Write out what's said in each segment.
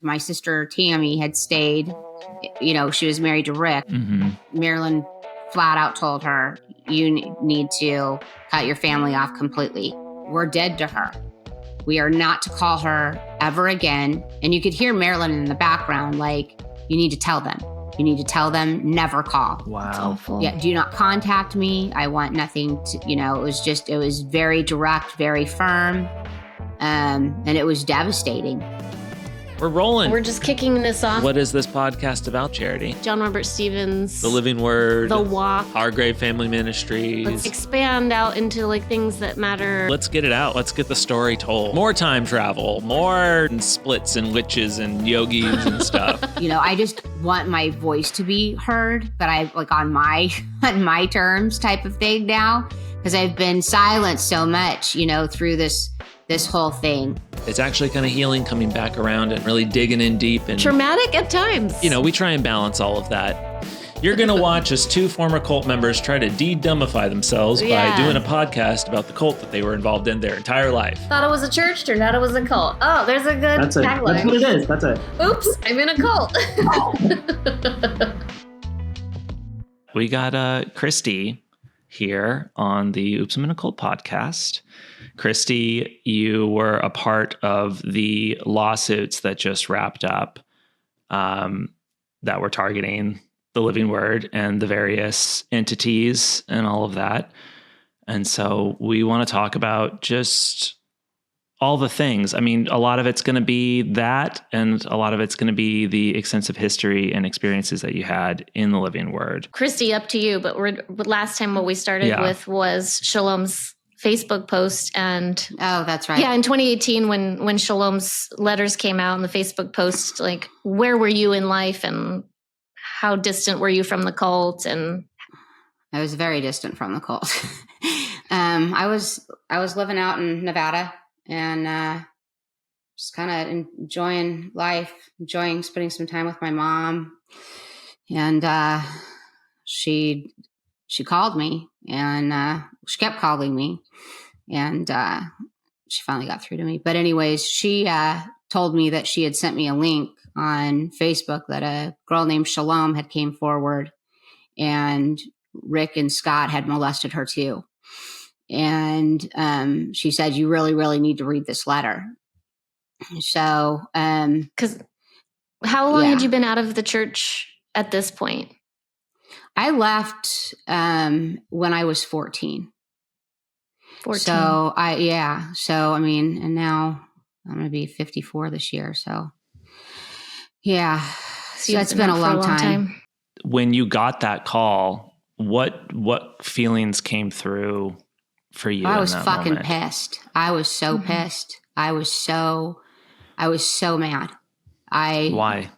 My sister Tammy had stayed, she was married to Rick. Marilyn flat out told her, you need to cut your family off completely. We're dead to her. We are not to call her ever again. And you could hear Marilyn in the background, like, you need to tell them. You need to tell them, never call. Wow. Yeah, do not contact me. I want nothing to, it was very direct, very firm. And it was devastating. We're rolling. We're just kicking this off. What is this podcast about, Charity? John Robert Stevens. The Living Word. The Walk. Hargrave Family Ministries. Let's expand out into things that matter. Let's get it out. Let's get the story told. More time travel, more splits and witches and yogis and stuff. I just want my voice to be heard, but I on my terms type of thing now, because I've been silenced so much, through this whole thing. It's actually kind of healing, coming back around and really digging in deep. And traumatic at times. We try and balance all of that. You're going to watch as two former cult members try to de-dumbify themselves by doing a podcast about the cult that they were involved in their entire life. Thought it was a church, turned out it was a cult. Oh, there's a good tagline. That's what it is. That's it. Oops, I'm in a cult. We got Kristy here on the Oops, I'm in a Cult podcast. Kristy, you were a part of the lawsuits that just wrapped up that were targeting the Living Word and the various entities and all of that. And so we want to talk about just all the things. I mean, a lot of it's going to be that, and a lot of it's going to be the extensive history and experiences that you had in the Living Word. Kristy, up to you. But last time what we started with was Shalom's Facebook post. And oh, that's right. Yeah, in 2018, when Shalom's letters came out and the Facebook post, where were you in life and how distant were you from the cult? And I was very distant from the cult. I was living out in Nevada and just kind of enjoying life, enjoying spending some time with my mom. And she called me, and she kept calling me, and she finally got through to me. But anyways, she told me that she had sent me a link on Facebook that a girl named Shalom had came forward, and Rick and Scott had molested her too. And she said, you really, really need to read this letter. So, because how long had you been out of the church at this point? I left when I was 14. 14. So I mean, and now I'm going to be 54 this year. So yeah, so that's been a long time. When you got that call, what feelings came through for you? I was fucking pissed. I was so pissed. I was so mad. Why?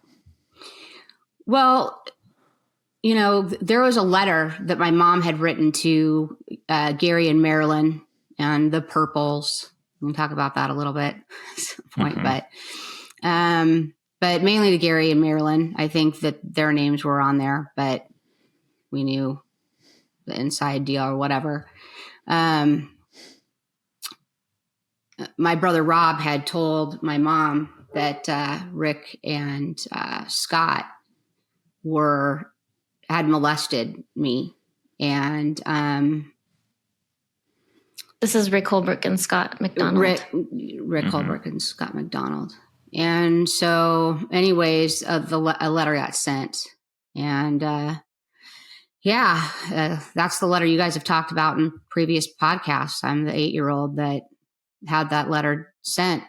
Well, there was a letter that my mom had written to Gary and Marilyn and the Purples. We'll talk about that a little bit at some point, but mainly to Gary and Marilyn. I think that their names were on there, but we knew the inside deal or whatever. My brother Rob had told my mom that Rick and Scott had molested me. And this is Rick Holbrook and Scott McDonald. Rick Holbrook and Scott McDonald. And so anyways, a letter got sent. And that's the letter you guys have talked about in previous podcasts. I'm the 8-year-old that had that letter sent,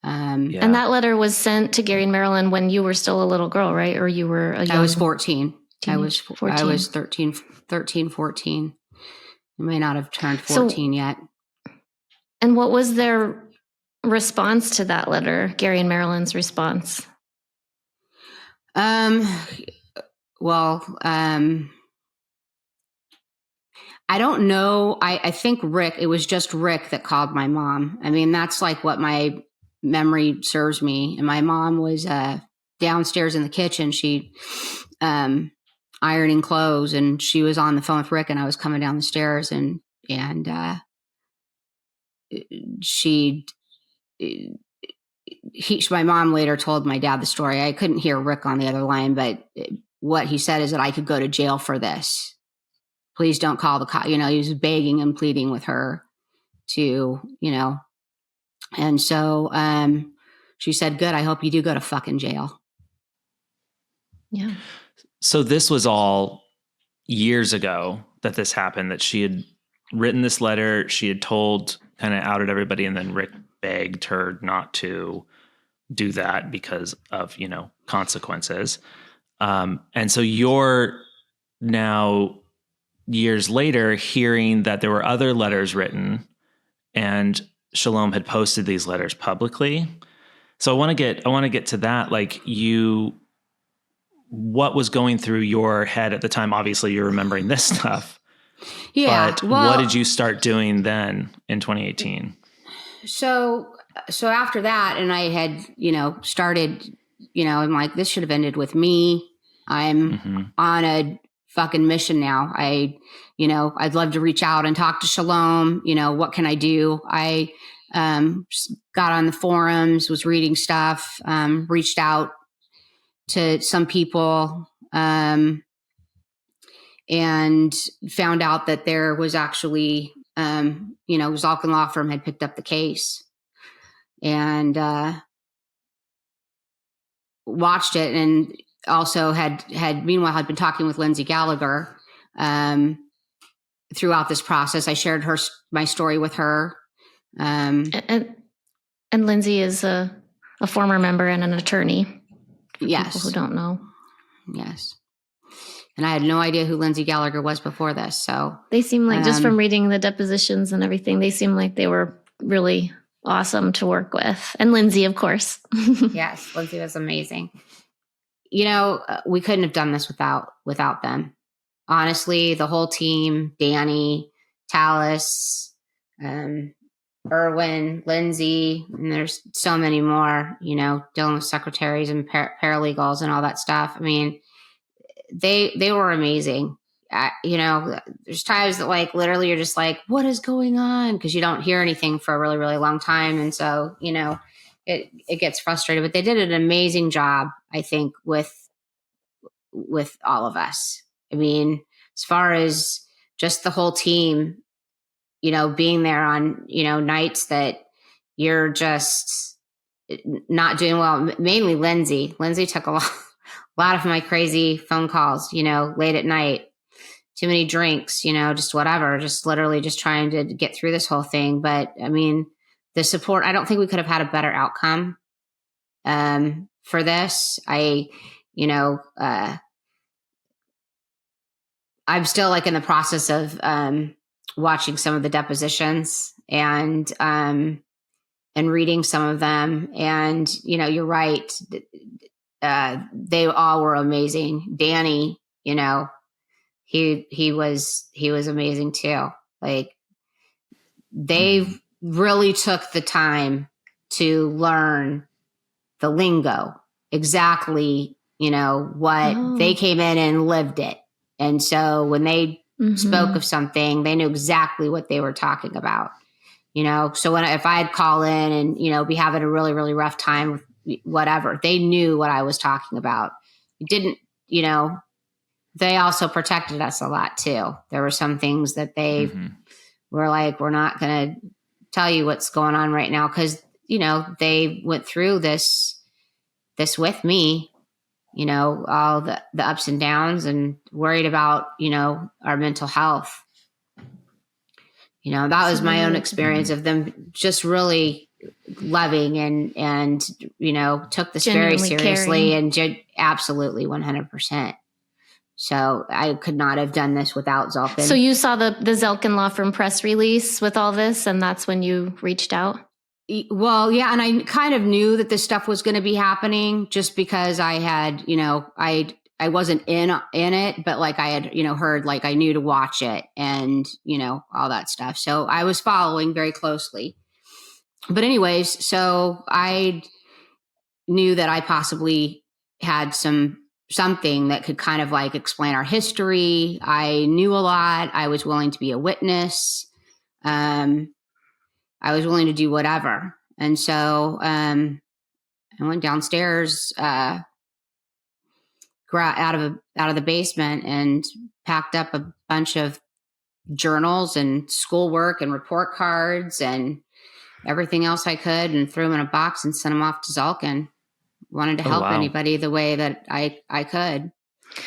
And that letter was sent to Gary and Marilyn when you were still a little girl, right? Or you were a young... I was 14. I was 14. I was 13, 14. I may not have turned 14 yet. And what was their response to that letter, Gary and Marilyn's response? I don't know. I think it was just Rick that called my mom. I mean, that's what my memory serves me. And my mom was downstairs in the kitchen. She ironing clothes, and she was on the phone with Rick, and I was coming down the stairs, and she my mom later told my dad the story. I couldn't hear Rick on the other line, but what he said is that I could go to jail for this. Please don't call the cop. He was begging and pleading with her to, and so, she said, good. I hope you do go to fucking jail. Yeah. So this was all years ago that this happened, that she had written this letter. She had told, kind of outed everybody. And then Rick begged her not to do that because of, consequences. And so you're now years later hearing that there were other letters written and Shalom had posted these letters publicly. So I want to get to that. Like what was going through your head at the time? Obviously you're remembering this stuff. Yeah. But what did you start doing then in 2018? So after that, and I had, started, I'm like, this should have ended with me. I'm on a fucking mission now. I'd love to reach out and talk to Shalom. What can I do? I got on the forums, was reading stuff, reached out to some people, and found out that there was actually, Zalkin Law Firm had picked up the case and watched it, and also had meanwhile been talking with Lindsay Gallagher throughout this process. I shared my story with her. And Lindsay is a former member and an attorney. Yes. People who don't know. Yes. And I had no idea who Lindsay Gallagher was before this. So they seem like, just from reading the depositions and everything, they seem like they were really awesome to work with. And Lindsay, of course. Yes. Lindsay was amazing. We couldn't have done this without them. Honestly, the whole team, Danny, Talis, Erwin, Lindsay, and there's so many more, dealing with secretaries and paralegals and all that stuff. I mean, they were amazing. There's times that like literally you're just like, what is going on? Because you don't hear anything for a really, really long time. And so, it gets frustrated, but they did an amazing job, I think, with all of us. I mean, as far as just the whole team, being there on, nights that you're just not doing well, mainly Lindsay. Lindsay took a lot of my crazy phone calls, late at night, too many drinks, just whatever, just literally just trying to get through this whole thing. But I mean, the support, I don't think we could have had a better outcome for this. I'm still like in the process of watching some of the depositions and reading some of them. And, you're right. They all were amazing. Danny, he was amazing too. Like they really took the time to learn the lingo, exactly, what they came in and lived it. And so when they spoke of something, they knew exactly what they were talking about, so if I'd call in and, be having a really, really rough time with whatever, they knew what I was talking about. It didn't, they also protected us a lot too. There were some things that they were like, we're not going to tell you what's going on right now. Cause they went through this with me, all the ups and downs, and worried about, our mental health. That was my own experience of them just really loving and took this very seriously caring. And absolutely 100%. So I could not have done this without Zalkin. So you saw the Zalkin Law Firm press release with all this, and that's when you reached out? Well, yeah. And I kind of knew that this stuff was going to be happening just because I had, I wasn't in it, but like I had, heard, like I knew to watch it and, all that stuff. So I was following very closely. But anyways, so I knew that I possibly had something that could kind of like explain our history. I knew a lot. I was willing to be a witness. I was willing to do whatever. And so I went downstairs, out of the basement and packed up a bunch of journals and schoolwork and report cards and everything else I could, and threw them in a box and sent them off to Zulkin. Wanted to help anybody the way that I could.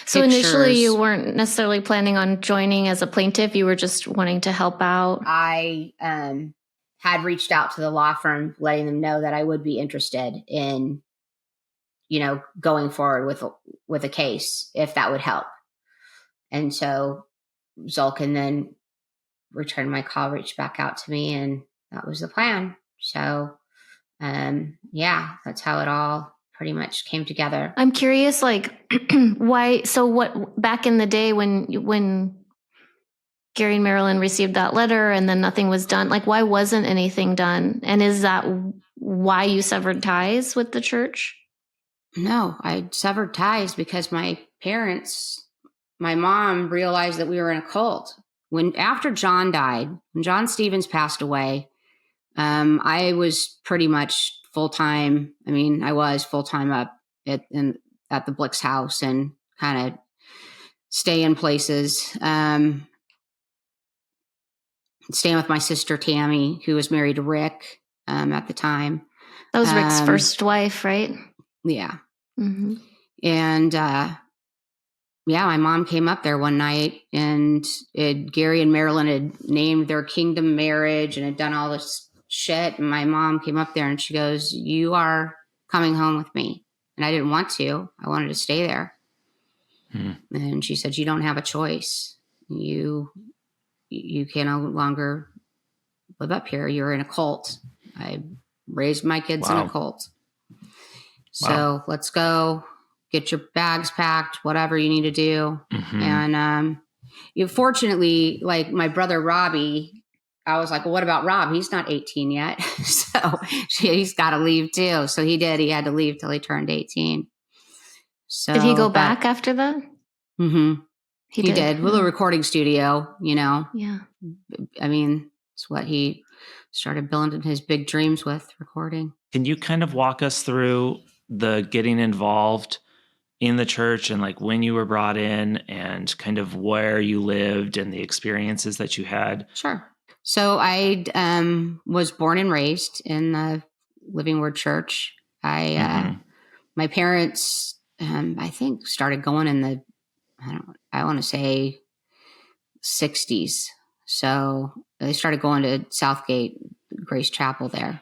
So initially you weren't necessarily planning on joining as a plaintiff. You were just wanting to help out. I had reached out to the law firm, letting them know that I would be interested in, going forward with a case, if that would help. And so Zulkin then returned my call, reached back out to me, and that was the plan. So, that's how it all pretty much came together. I'm curious, why? So, what back in the day when Gary and Marilyn received that letter and then nothing was done, why wasn't anything done? And is that why you severed ties with the church? No, I severed ties because my mom realized that we were in a cult. After John died, when John Stevens passed away, I was pretty much full-time. I mean, I was full-time up at the Blick's house and kind of stay in places. Staying with my sister, Tammy, who was married to Rick at the time. That was Rick's first wife, right? Yeah. Mm-hmm. And my mom came up there one night, and Gary and Marilyn had named their kingdom marriage and had done all this shit. And my mom came up there and she goes, "You are coming home with me." And I didn't want to. I wanted to stay there. And she said, "You don't have a choice. You can no longer live up here. You're in a cult. I raised my kids in a cult. So let's go. Get your bags packed, whatever you need to do." Mm-hmm. And fortunately, my brother Robbie, I was like, "Well, what about Rob? He's not 18 yet." So he's got to leave too. So he did. He had to leave till he turned 18. So did he go back after that? Mm-hmm. He did. With a recording studio, Yeah. I mean, it's what he started building his big dreams with, recording. Can you kind of walk us through the getting involved in the church and when you were brought in and kind of where you lived and the experiences that you had? Sure. So I was born and raised in the Living Word Church. My parents, I think, started going in the, I want to say 60s. So they started going to Southgate Grace Chapel there.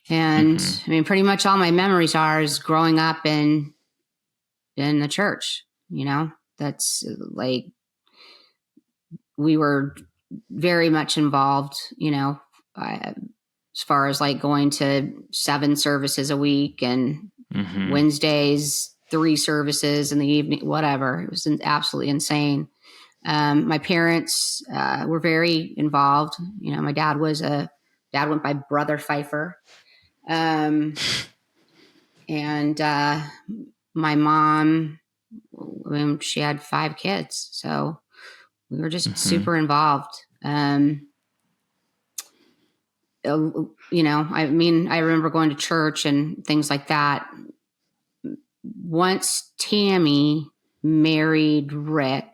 And I mean, pretty much all my memories is growing up in the church. That's we were very much involved, as far as going to 7 services a week and Wednesdays, 3 services in the evening, whatever. It was absolutely insane. My parents were very involved. My dad went by Brother Pfeifer. And my mom, she had 5 kids. So we were just super involved. I remember going to church and things like that. Once Tammy married Rick,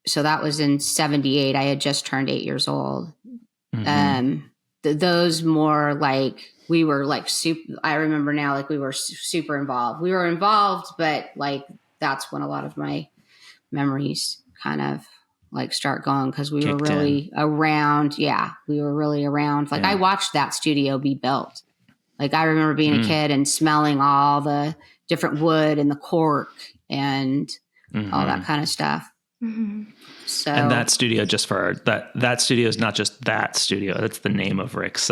so that was in 78. I had just turned 8 years old. Those more we were super, I remember now, we were super involved. We were involved, but that's when a lot of my memories kind of start going, because we were really around. Yeah, we were really around. I watched that studio be built. I remember being a kid and smelling all the different wood and the cork and all that kind of stuff. So, and that studio, just for that studio is not just that studio. That's the name of Rick's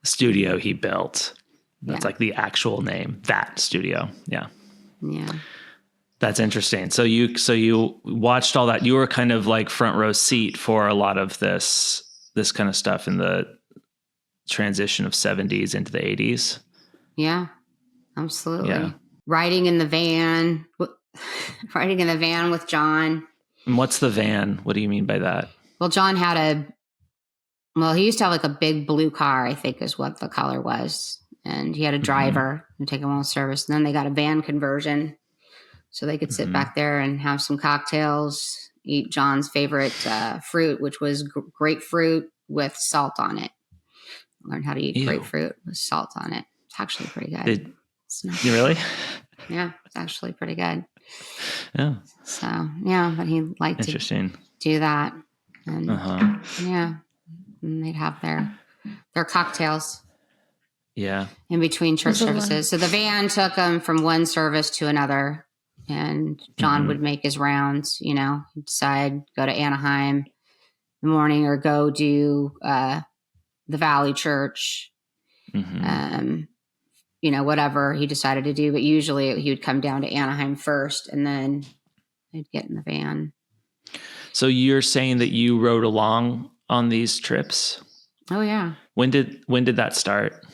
studio he built. That's the actual name, that studio. Yeah. Yeah. That's interesting. So you watched all that. You were kind of front row seat for a lot of this kind of stuff in the transition of 70s into the 80s. Yeah, absolutely. Yeah. Riding in the van with John. And what's the van? What do you mean by that? Well, John had Well, he used to have like a big blue car, I think is what the color was. And he had a driver and take him on service. And then they got a van conversion so they could sit back there and have some cocktails, eat John's favorite fruit, which was grapefruit with salt on it. Learn how to eat grapefruit with salt on it. It's actually pretty good. You really? Yeah, it's actually pretty good. Yeah. So, yeah, but he liked to do that. And yeah, and they'd have their cocktails. Yeah. In between church services. So the van took him from one service to another, and John would make his rounds, you know, he'd decide, go to Anaheim in the morning or go do the Valley Church, you know, whatever he decided to do. But usually he would come down to Anaheim first, and then they'd get in the van. So you're saying that you rode along on these trips? Oh, yeah. When did that start?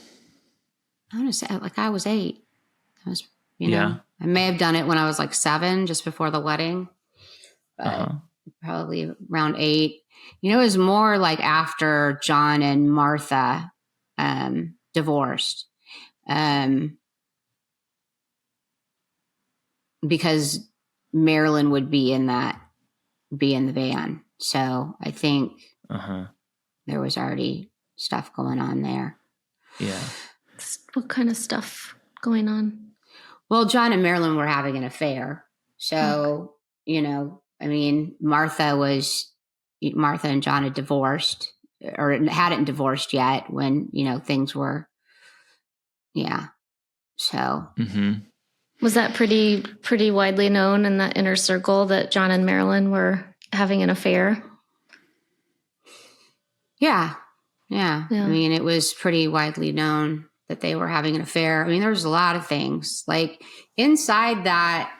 I want to say like I was 8. I was, you know, I may have done it when I was like 7, just before the wedding, but probably around 8. You know, it was more like after John and Martha divorced, because Marilyn would be in the van. So I think there was already stuff going on there. Yeah. What kind of stuff going on? Well, John and Marilyn were having an affair. So, you know, I mean, Martha and John had divorced, or hadn't divorced yet when, you know, things were, So. Was that pretty widely known in that inner circle that John and Marilyn were having an affair? Yeah. I mean, it was pretty widely known that they were having an affair. I mean, there was a lot of things like inside that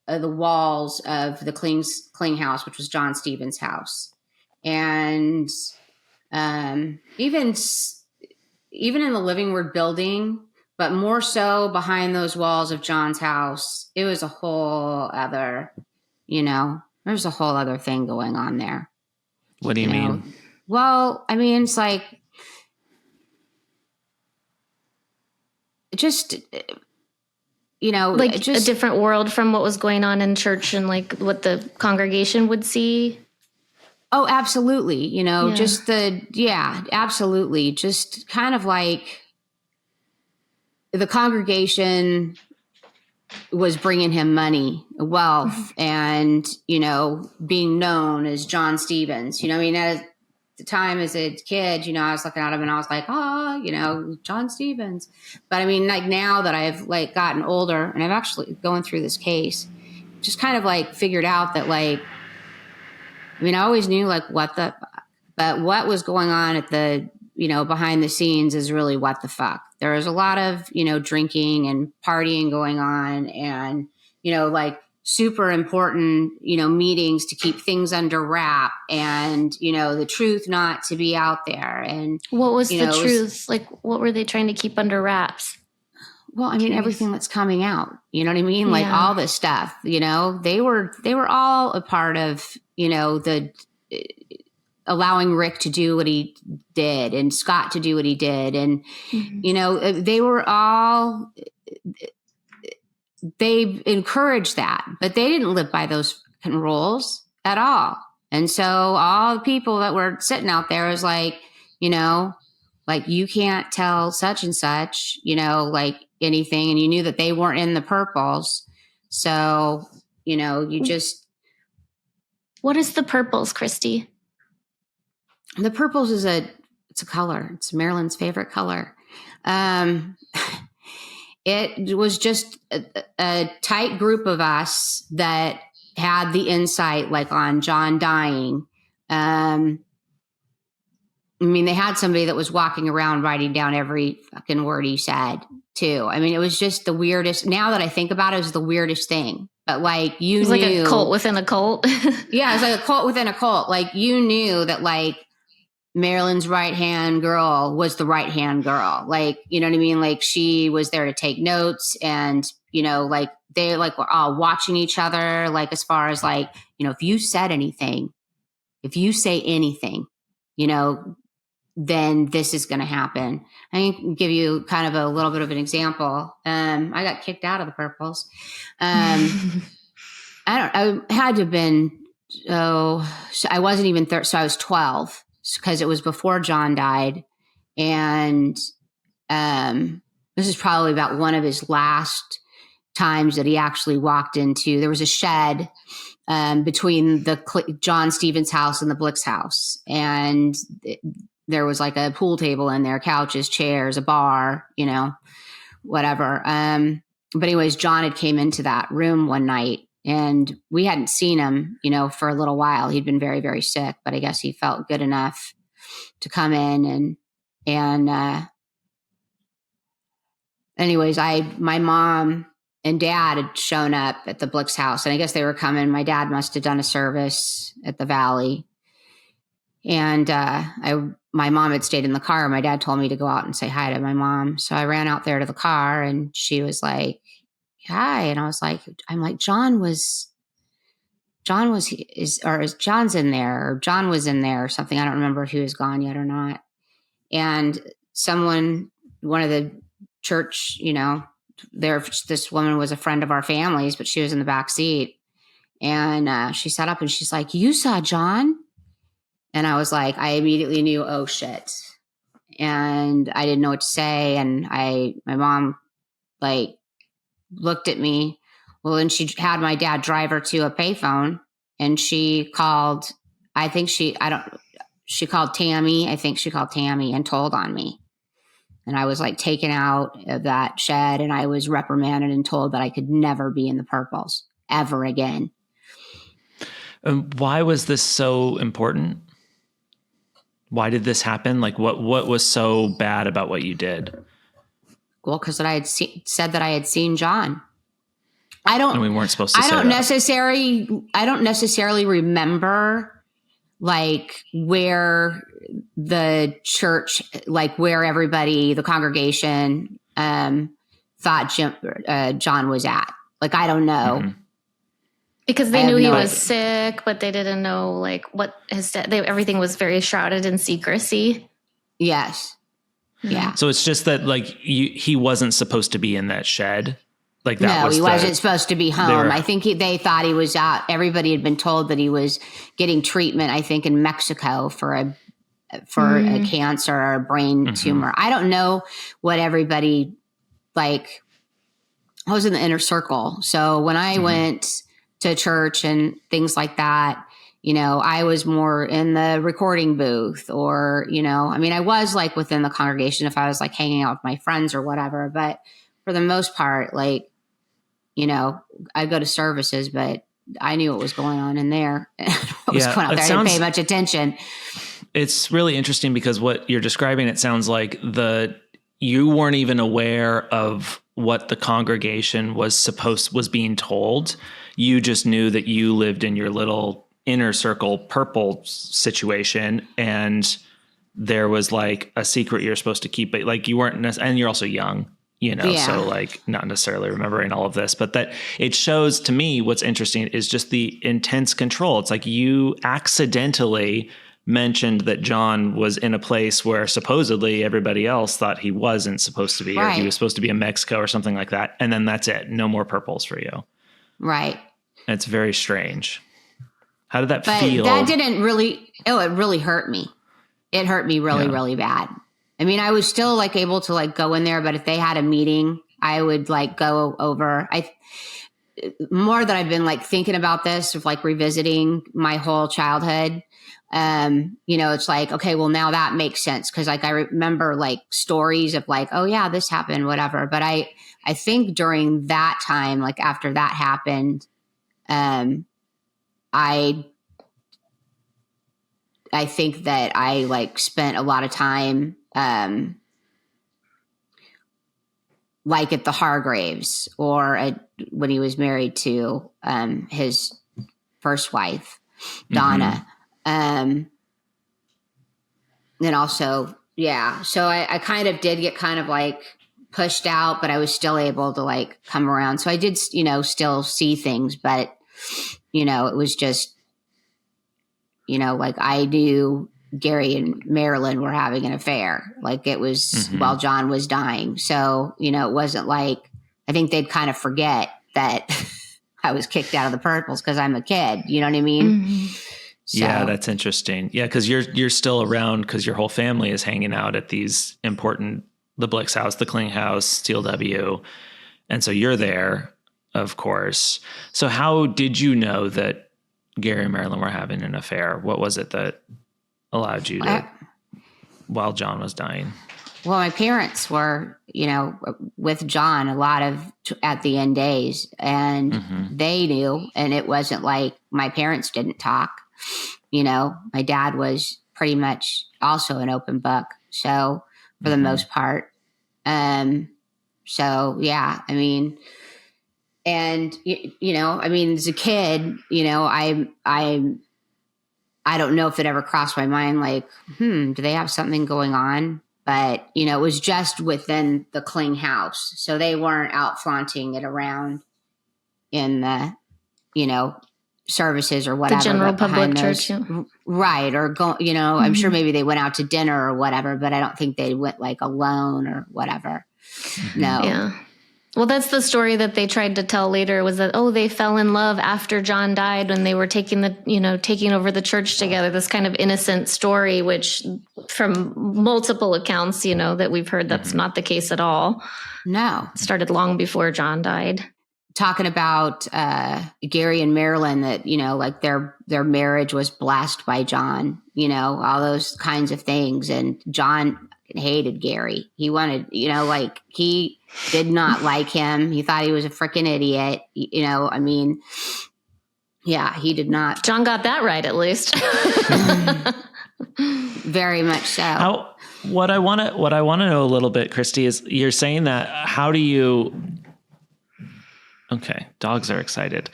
the walls of the Kling house, which was John Stevens' house. And even in the Livingward building, but more so behind those walls of John's house, it was a whole other, you know, there's a whole other thing going on there. What do you mean? Well, I mean, it's like, just, you know, like just a different world from what was going on in church and like what the congregation would see. Oh, absolutely. You know, absolutely. Just kind of like the congregation was bringing him money, wealth, and, you know, being known as John Stevens. You know, I mean, at the time as a kid, you know, I was looking at him and I was like, you know, John Stevens. But I mean, like now that I've like gotten older and I've actually going through this case, just kind of like figured out that like, I mean, I always knew like but what was going on at the, you know, behind the scenes is really what the fuck. There was a lot of, you know, drinking and partying going on, and, you know, like super important, you know, meetings to keep things under wrap, and, you know, the truth not to be out there. And what was the truth? Like, what were they trying to keep under wraps? Well, I mean, everything that's coming out, you know what I mean? Like all this stuff, you know, they were all a part of, you know, the allowing Rick to do what he did and Scott to do what he did. And, you know, they encouraged that, but they didn't live by those rules at all. And so all the people that were sitting out there was like, you know, like you can't tell such and such, you know, like anything. And you knew that they weren't in the purples. So, you know, you just. What is the purples, Kristy? The purples is it's a color. It's Marilyn's favorite color. It was just a tight group of us that had the insight, like on John dying. I mean, they had somebody that was walking around writing down every fucking word he said too. I mean, it was just the weirdest. Now that I think about it, it was the weirdest thing. But like you knew, like a cult within a cult. Yeah, it was like a cult within a cult. Like you knew that like Marilyn's right-hand girl was the right-hand girl. Like, you know what I mean? Like she was there to take notes, and, you know, like they like were all watching each other. Like, as far as like, you know, if you said anything, if you say anything, you know, then this is going to happen. I can give you kind of a little bit of an example. I got kicked out of the Purples. I had to have been, so I wasn't even, so I was 12 because it was before John died. And this is probably about one of his last times that he actually walked into. There was a shed between the John Stevens house and the Blix house. And there was like a pool table in there, couches, chairs, a bar, you know, whatever. But anyways, John had came into that room one night and we hadn't seen him, you know, for a little while. He'd been very, very sick, but I guess he felt good enough to come in and anyways, my mom and dad had shown up at the Blix house and I guess they were coming. My dad must've done a service at the Valley. And my mom had stayed in the car. My dad told me to go out and say hi to my mom. So I ran out there to the car and she was like, hi. And I was like, John's in there or John was in there or something. I don't remember if he was gone yet or not. And one of the church, you know, this woman was a friend of our family's, but she was in the back seat. And she sat up and she's like, you saw John? And I was like, I immediately knew, oh shit. And I didn't know what to say. And my mom like looked at me. Well, and she had my dad drive her to a payphone and she called, she called Tammy. I think she called Tammy and told on me. And I was like taken out of that shed and I was reprimanded and told that I could never be in the Purples ever again. Why was this so important? Why did this happen? Like what was so bad about what you did? Well, because I had said that I had seen John. And we weren't supposed to say that. I don't necessarily remember like where the church, like where everybody, the congregation, thought John was at. Like, I don't know. Mm-hmm. Because they knew he was sick, but they didn't know like what everything was very shrouded in secrecy. Yes. Yeah. So it's just that like he wasn't supposed to be in that shed. Like that no, he wasn't supposed to be home. I think they thought he was out. Everybody had been told that he was getting treatment, I think in Mexico for a cancer or a brain tumor. I don't know what everybody like. I was in the inner circle. So when I went to church and things like that, you know, I was more in the recording booth or, you know, I mean, I was like within the congregation if I was like hanging out with my friends or whatever, but for the most part, like, you know, I'd go to services, but I knew what was going on in there. What was going on there. I didn't pay much attention. It's really interesting because what you're describing, it sounds like you weren't even aware of what the congregation was being told. You just knew that you lived in your little inner circle purple situation and there was like a secret you're supposed to keep, but like you weren't and you're also young, you know, so like not necessarily remembering all of this, but that it shows to me what's interesting is just the intense control. It's like you accidentally mentioned that John was in a place where supposedly everybody else thought he wasn't supposed to be, or he was supposed to be in Mexico or something like that. And then that's it. No more purples for you. Right. It's very strange. How did that feel? That didn't really, it really hurt me. It hurt me really, really bad. I mean, I was still like able to like go in there, but if they had a meeting, I would like go over. More that I've been like thinking about this of like revisiting my whole childhood. You know, it's like, okay, well now that makes sense. Cause like, I remember like stories of like, oh yeah, this happened, whatever. But I think during that time, like after that happened, I think that I like spent a lot of time, like at the Hargraves or when he was married to, his first wife, Donna. And also, so I kind of did get kind of like pushed out, but I was still able to like come around. So I did, you know, still see things, but you know, it was just, like I knew Gary and Marilyn were having an affair. Like it was while John was dying. So, it wasn't like, I think they'd kind of forget that I was kicked out of the Purples because I'm a kid. You know what I mean? Mm-hmm. So. Yeah, that's interesting. Yeah, because you're still around because your whole family is hanging out at these important, the Blix house, the Kling house, Steel W. And so you're there, of course. So how did you know that Gary and Marilyn were having an affair? What was it that allowed you to, while John was dying? Well, my parents were, with John a lot of at the end days, and they knew, and it wasn't like my parents didn't talk. My dad was pretty much also an open book. So for the most part, so yeah, I mean, and as a kid, I don't know if it ever crossed my mind, like, do they have something going on? But, it was just within the Kling house. So they weren't out flaunting it around in the, services or whatever. The general public church. Yeah. Right. Or go, I'm sure maybe they went out to dinner or whatever, but I don't think they went like alone or whatever. No. Yeah. Well, that's the story that they tried to tell later, was that, they fell in love after John died when they were taking over the church together. This kind of innocent story, which from multiple accounts, that we've heard, that's not the case at all. No. It started long before John died. Talking about Gary and Marilyn, that, like their marriage was blessed by John, all those kinds of things. And John hated Gary. He wanted, like he did not like him. He thought he was a freaking idiot. Yeah, he did not. John got that right, at least. Very much so. What I want to know a little bit, Kristy, is you're saying that, how do you, okay, dogs are excited.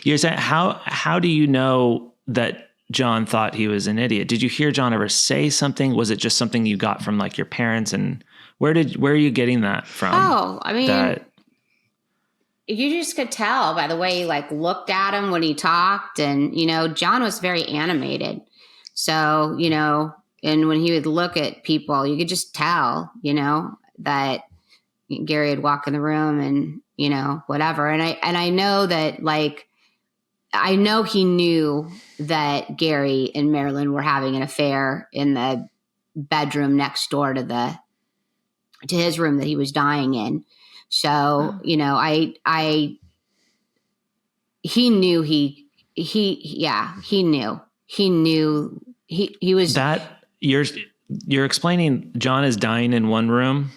You're saying, how do you know that John thought he was an idiot? Did you hear John ever say something? Was it just something you got from like your parents? And where are you getting that from? Oh, I mean, you just could tell by the way he like looked at him when he talked. And, John was very animated. So, and when he would look at people, you could just tell, that Gary would walk in the room and, whatever. And I know that, like, I know he knew that Gary and Marilyn were having an affair in the bedroom next door to his room that he was dying in. So, he knew he was that you're explaining John is dying in one room,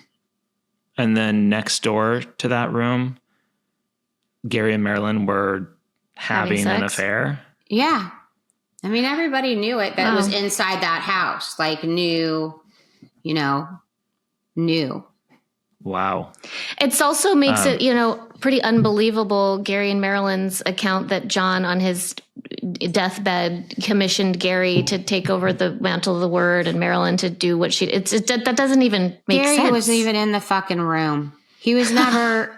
and then next door to that room, Gary and Marilyn were having an affair. Yeah. I mean, everybody knew it that was inside that house, like knew. Wow. It also makes it, pretty unbelievable, Gary and Marilyn's account that John on his deathbed commissioned Gary to take over the mantle of the word and Marilyn to do what that doesn't even make sense. Gary wasn't even in the fucking room. He was never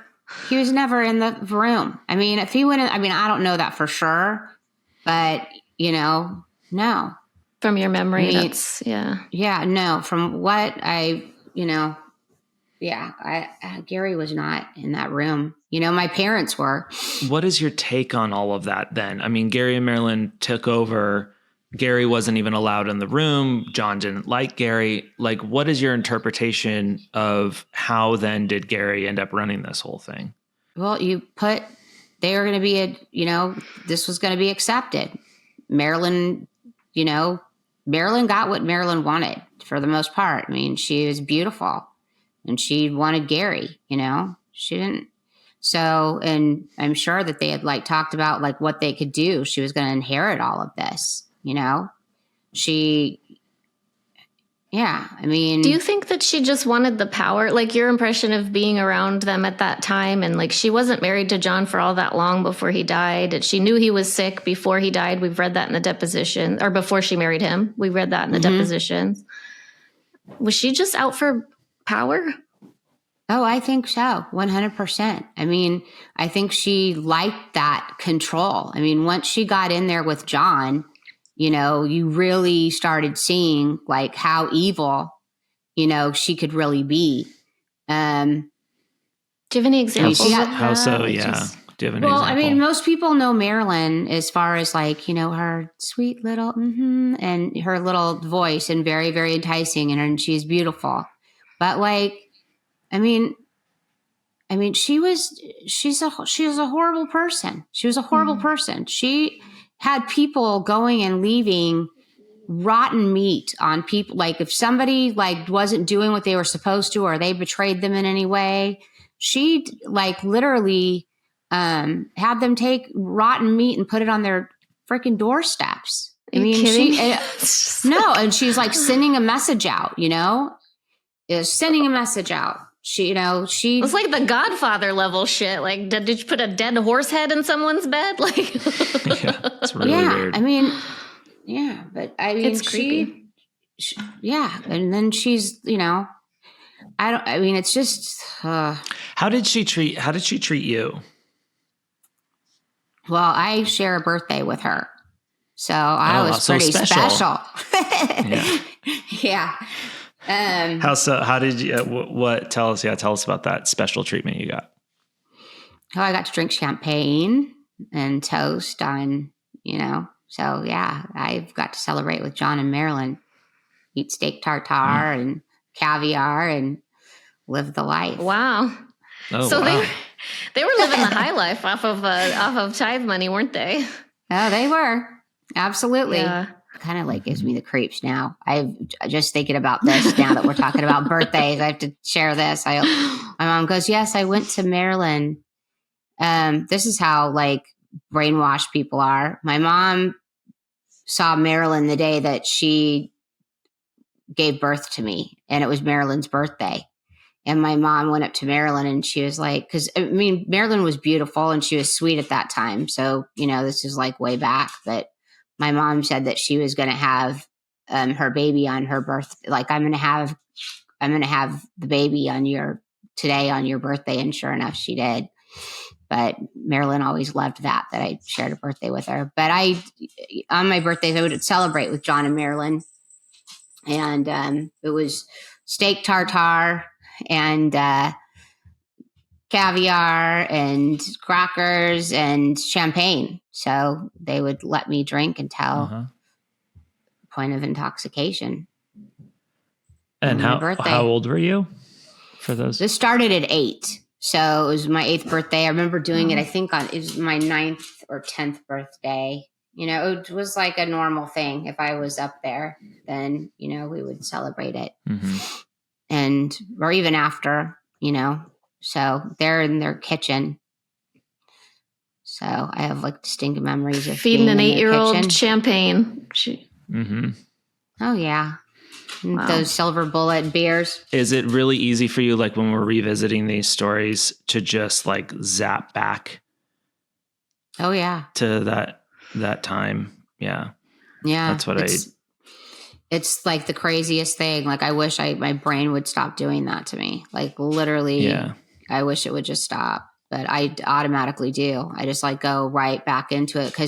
in the room. I mean, if he went in, I don't know that for sure, but no. From your memory, Yeah, no, from what Gary was not in that room. My parents were. What is your take on all of that then? I mean, Gary and Marilyn took over. Gary wasn't even allowed in the room. John didn't like Gary. Like, what is your interpretation of how then did Gary end up running this whole thing? Well, they were going to be this was going to be accepted. Marilyn got what Marilyn wanted for the most part. I mean, she was beautiful. And she wanted Gary, she didn't. So, and I'm sure that they had like talked about like what they could do. She was going to inherit all of this, I mean. Do you think that she just wanted the power? Like your impression of being around them at that time, and like she wasn't married to John for all that long before he died. And she knew he was sick before he died. We've read that in the deposition, or before she married him. We read that in the depositions. Was she just out for power? Oh, I think so. 100%. I mean, I think she liked that control. I mean, once she got in there with John, you really started seeing like how evil, she could really be. Do you have any examples of that? How so? Yeah. Do you have an Well, example? I mean, most people know Marilyn as far as like, her sweet little, and her little voice, and very, very enticing, and she's beautiful. But like, I mean, she's a horrible person. She was a horrible person. She had people going and leaving rotten meat on people. Like if somebody like wasn't doing what they were supposed to, or they betrayed them in any way, she like literally had them take rotten meat and put it on their freaking doorsteps. Kidding? No, and she's like sending a message out, is sending a message out. She it's like the Godfather level shit. Like, did you put a dead horse head in someone's bed? Like, it's really weird. But it's creepy. And then she's, it's just. How did she treat you? Well, I share a birthday with her, so I was pretty special. Yeah. How did you? What? Tell us about that special treatment you got. Oh, I got to drink champagne and toast on, So yeah, I've got to celebrate with John and Marilyn, eat steak tartare and caviar and live the life. Wow. Oh, so wow. They were living the high life off of tithe money, weren't they? Oh, they were. Absolutely. Yeah. Kind of like gives me the creeps now. I'm just thinking about this now that we're talking about birthdays. I have to share this. My mom goes, yes, I went to Maryland. This is how like brainwashed people are. My mom saw Marilyn the day that she gave birth to me, and it was Marilyn's birthday. And my mom went up to Marilyn, and she was like, Marilyn was beautiful and she was sweet at that time. So, this is like way back, but my mom said that she was going to have her baby on her birthday. Like, I'm going to have the baby on your birthday. And sure enough, she did. But Marilyn always loved that I shared a birthday with her. But on my birthdays, I would celebrate with John and Marilyn. And it was steak tartare and caviar and crackers and champagne. So they would let me drink until point of intoxication. And how old were you for those? This started at 8. So it was my 8th birthday. I remember doing it, I think it was my 9th or 10th birthday. It was like a normal thing. If I was up there, then, we would celebrate it. And, or even after, so they're in their kitchen. So I have like distinct memories of feeding an 8-year-old champagne. Oh yeah. Wow. Those silver bullet beers. Is it really easy for you, like when we're revisiting these stories, to just like zap back? Oh yeah. To that time. Yeah. Yeah. That's what it's like the craziest thing. Like I wish my brain would stop doing that to me. Like literally, I wish it would just stop, but I automatically do. I just like go right back into it.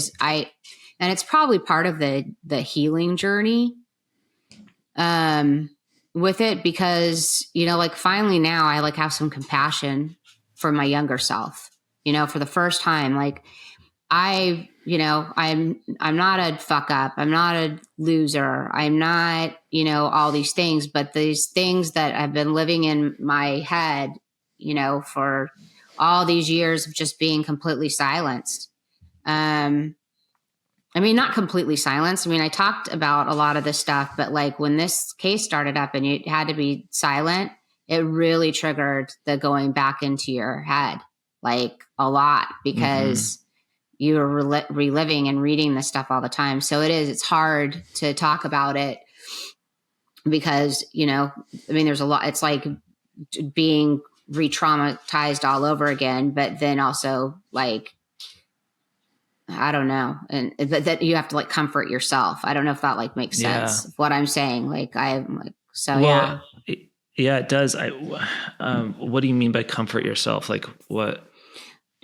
And it's probably part of the healing journey with it, because, like finally now I like have some compassion for my younger self, for the first time. Like I'm not a fuck up. I'm not a loser. I'm not, all these things, but these things that have been living in my head, for all these years of just being completely silenced. Not completely silenced. I talked about a lot of this stuff, but like when this case started up and you had to be silent, it really triggered the going back into your head, like a lot, because you were reliving and reading this stuff all the time. So it's hard to talk about it because, there's a lot, it's like being re-traumatized all over again, but then also like, I don't know. But that you have to like comfort yourself. I don't know if that like makes sense of what I'm saying. Like I'm like, so well, yeah, it does. What do you mean by comfort yourself? Like what?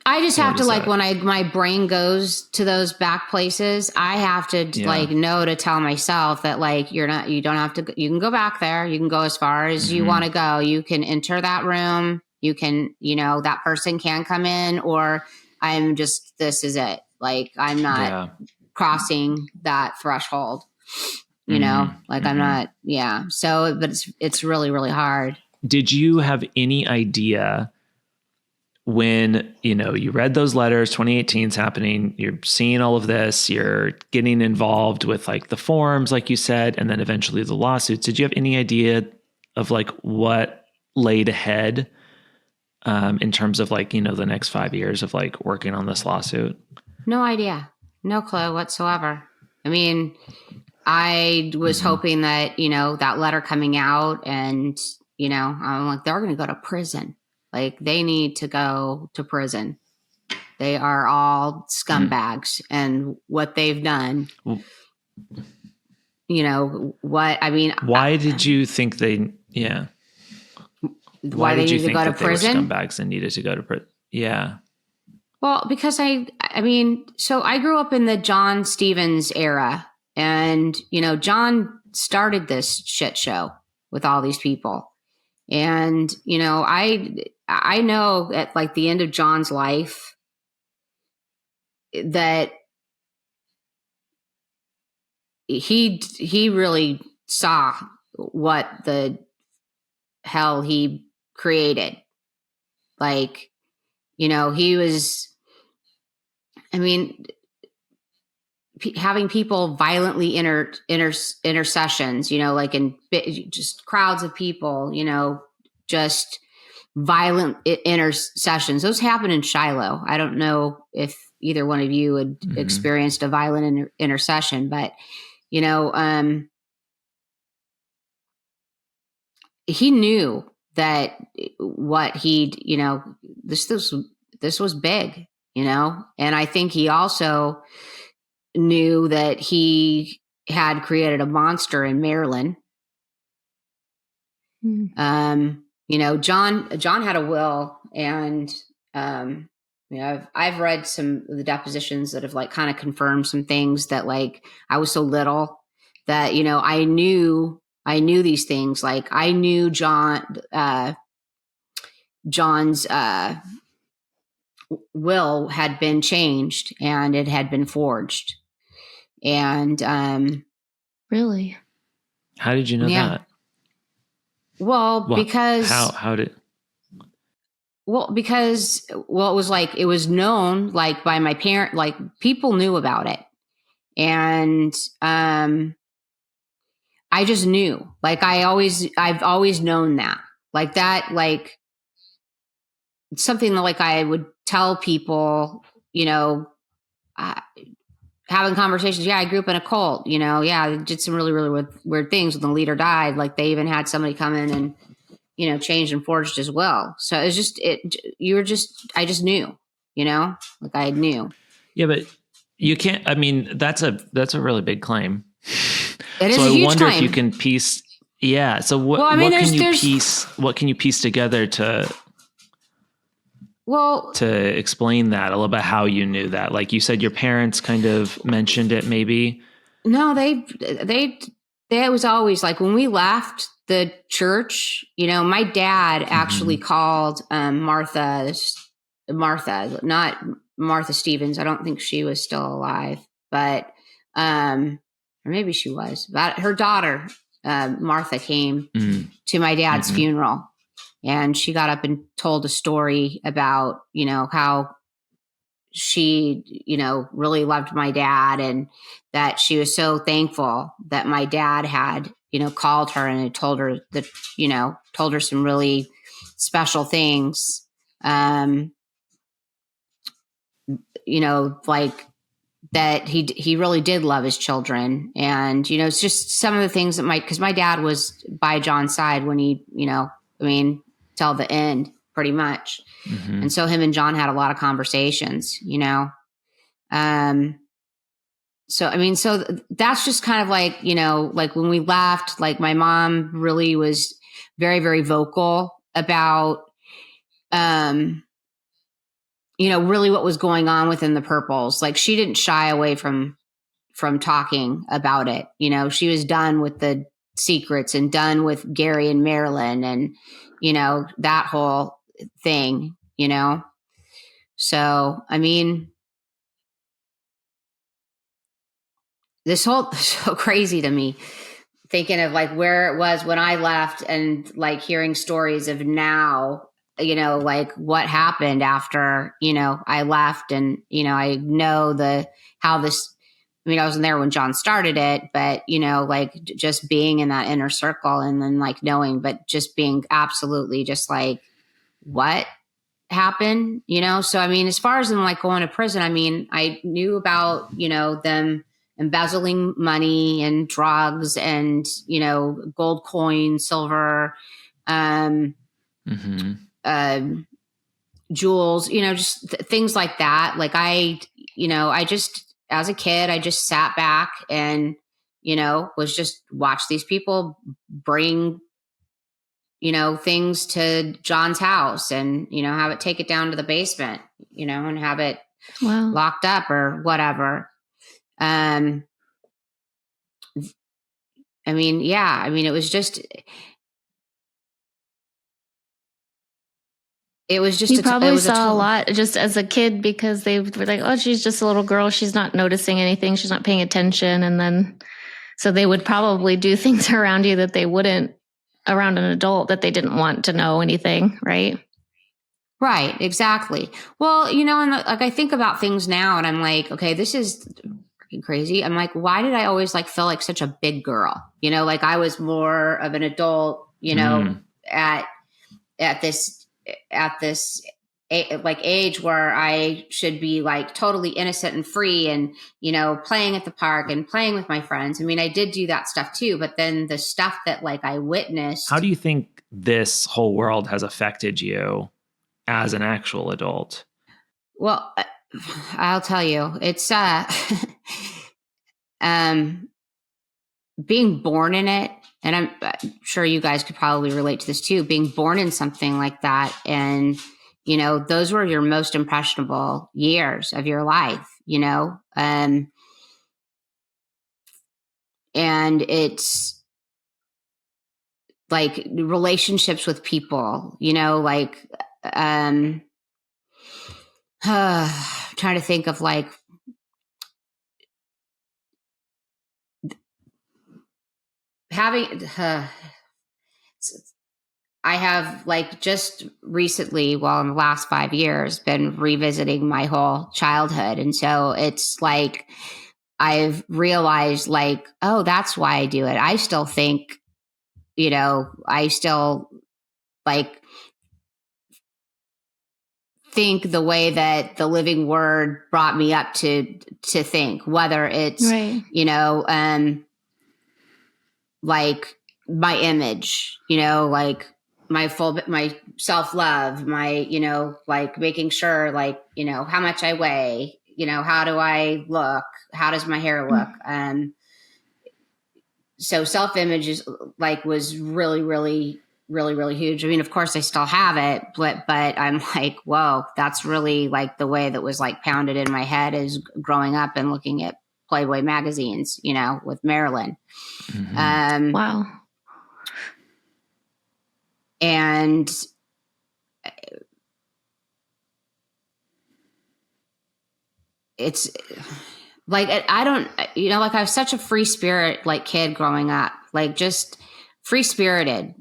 I just have to like that? when my brain goes to those back places, I have to like know to tell myself that like you don't have to, you can go back there. You can go as far as you want to go. You can enter that room. You can, that person can come in, or this is it. Like I'm not crossing that threshold, like I'm not. Yeah. So, but it's really, really hard. Did you have any idea when, you read those letters, 2018 is happening, you're seeing all of this, you're getting involved with like the forms, like you said, and then eventually the lawsuits. Did you have any idea of like what laid ahead in terms of like, the next 5 years of like working on this lawsuit? No idea. No clue whatsoever. I mean, I was hoping that, that letter coming out and, I'm like, they're going to go to prison. Like they need to go to prison. They are all scumbags and what they've done, why did you think why did you think go to that prison? They were scumbags and needed to go to prison? Yeah. Well, because so I grew up in the John Stevens era, and, John started this shit show with all these people. And, I know at like the end of John's life that he really saw what the hell he created. Like, he was, having people violently intercessions, like in just crowds of people, just violent intercessions. Those happen in Shiloh. I don't know if either one of you had experienced a violent intercession, but, he knew that what this was big, and I think he also knew that he had created a monster in Marilyn. John had a will, and I've read some of the depositions that have like kind of confirmed some things that like I was so little that I knew these things. Like I knew John's will had been changed and it had been forged. And really, how did you know that? Well, because because it was like, it was known like by my parent, like people knew about it. And I just knew, like I've always known that, like that, like it's something that like I would tell people, having conversations. Yeah, I grew up in a cult, yeah, I did some really, really weird things when the leader died. Like they even had somebody come in and, changed and forged as well. So it's just, I just knew, like I knew. Yeah, but you can't, that's a really big claim. It is a huge claim. If you can piece, yeah. So what can you piece together to explain that a little bit, how you knew that? Like you said, your parents kind of mentioned it maybe. No, they it was always like when we left the church, my dad actually called Martha, not Martha Stevens. I don't think she was still alive, but or maybe she was. But her daughter, Martha, came to my dad's funeral. And she got up and told a story about, how she, really loved my dad, and that she was so thankful that my dad had, called her and had told her that, told her some really special things. Like that he really did love his children. And, it's just some of the things that because my dad was by John's side when he, till the end, pretty much. And so him and John had a lot of conversations, so that's just kind of like, like when we left, like my mom really was very, very vocal about, really what was going on within the Purples. Like, she didn't shy away from talking about it. She was done with the secrets and done with Gary and Marilyn and, that whole thing, So, I mean, this whole so crazy to me, thinking of like where it was when I left and like hearing stories of now, like what happened after, I left, and, I know how this, I wasn't there when John started it, but, like just being in that inner circle and then like knowing, but just being absolutely just like, what happened, So, as far as in like going to prison, I knew about, them embezzling money and drugs and, gold coins, silver, jewels, just things like that. Like I just, as a kid, I just sat back and, was just watch these people bring, things to John's house and, have it take it down to the basement, and have it locked up or whatever. It was just, you probably saw a lot just as a kid because they were like, oh, she's just a little girl. She's not noticing anything. She's not paying attention. And then, so they would probably do things around you that they wouldn't around an adult that they didn't want to know anything. Right. Right. Exactly. Well, and like I think about things now and I'm like, okay, this is freaking crazy. I'm like, why did I always like feel like such a big girl? Like I was more of an adult, at this like age where I should be like totally innocent and free and, playing at the park and playing with my friends. I did do that stuff too, but then the stuff that like I witnessed. How do you think this whole world has affected you as an actual adult? Well, I'll tell you, it's, being born in it. And I'm sure you guys could probably relate to this too, being born in something like that. And, those were your most impressionable years of your life, and it's like relationships with people, like, trying to think of like, having, I have like just recently, well, in the last 5 years, been revisiting my whole childhood. And so it's like, I've realized like, oh, that's why I do it. I still think, I still like think the way that the living word brought me up to think, whether it's, right. Like my image, like my self-love, my, like making sure like, how much I weigh, how do I look? How does my hair look? So self-image is like, was really, really, really, really huge. Of course I still have it, but I'm like, whoa, that's really like the way that was like pounded in my head is growing up and looking at Playboy magazines, with Marilyn. Wow. And it's like, I don't, like I was such a free spirit, like kid growing up, like just free spirited,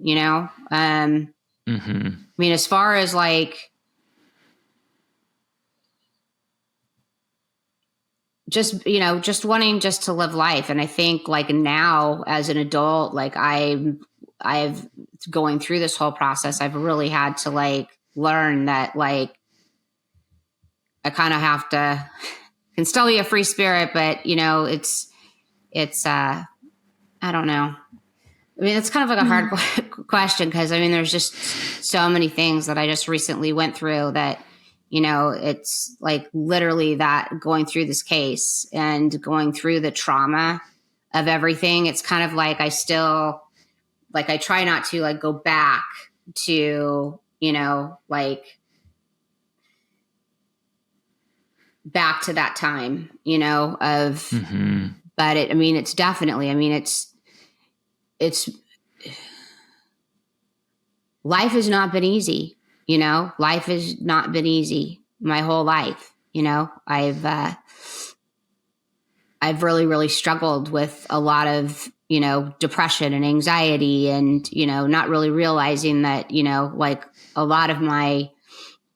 as far as like, just, just wanting just to live life. And I think like now as an adult, like I've going through this whole process, I've really had to like learn that like, I kind of have to, can still be a free spirit, but it's I don't know. It's kind of like a hard question. Cause there's just so many things that I just recently went through that, it's like literally that going through this case and going through the trauma of everything. It's kind of like, I still, like, I try not to like go back to, like back to that time, of, Mm-hmm. but it's definitely, it's, life has not been easy, life has not been easy my whole life. I've really, really struggled with a lot of, depression and anxiety and, not really realizing that, like a lot of my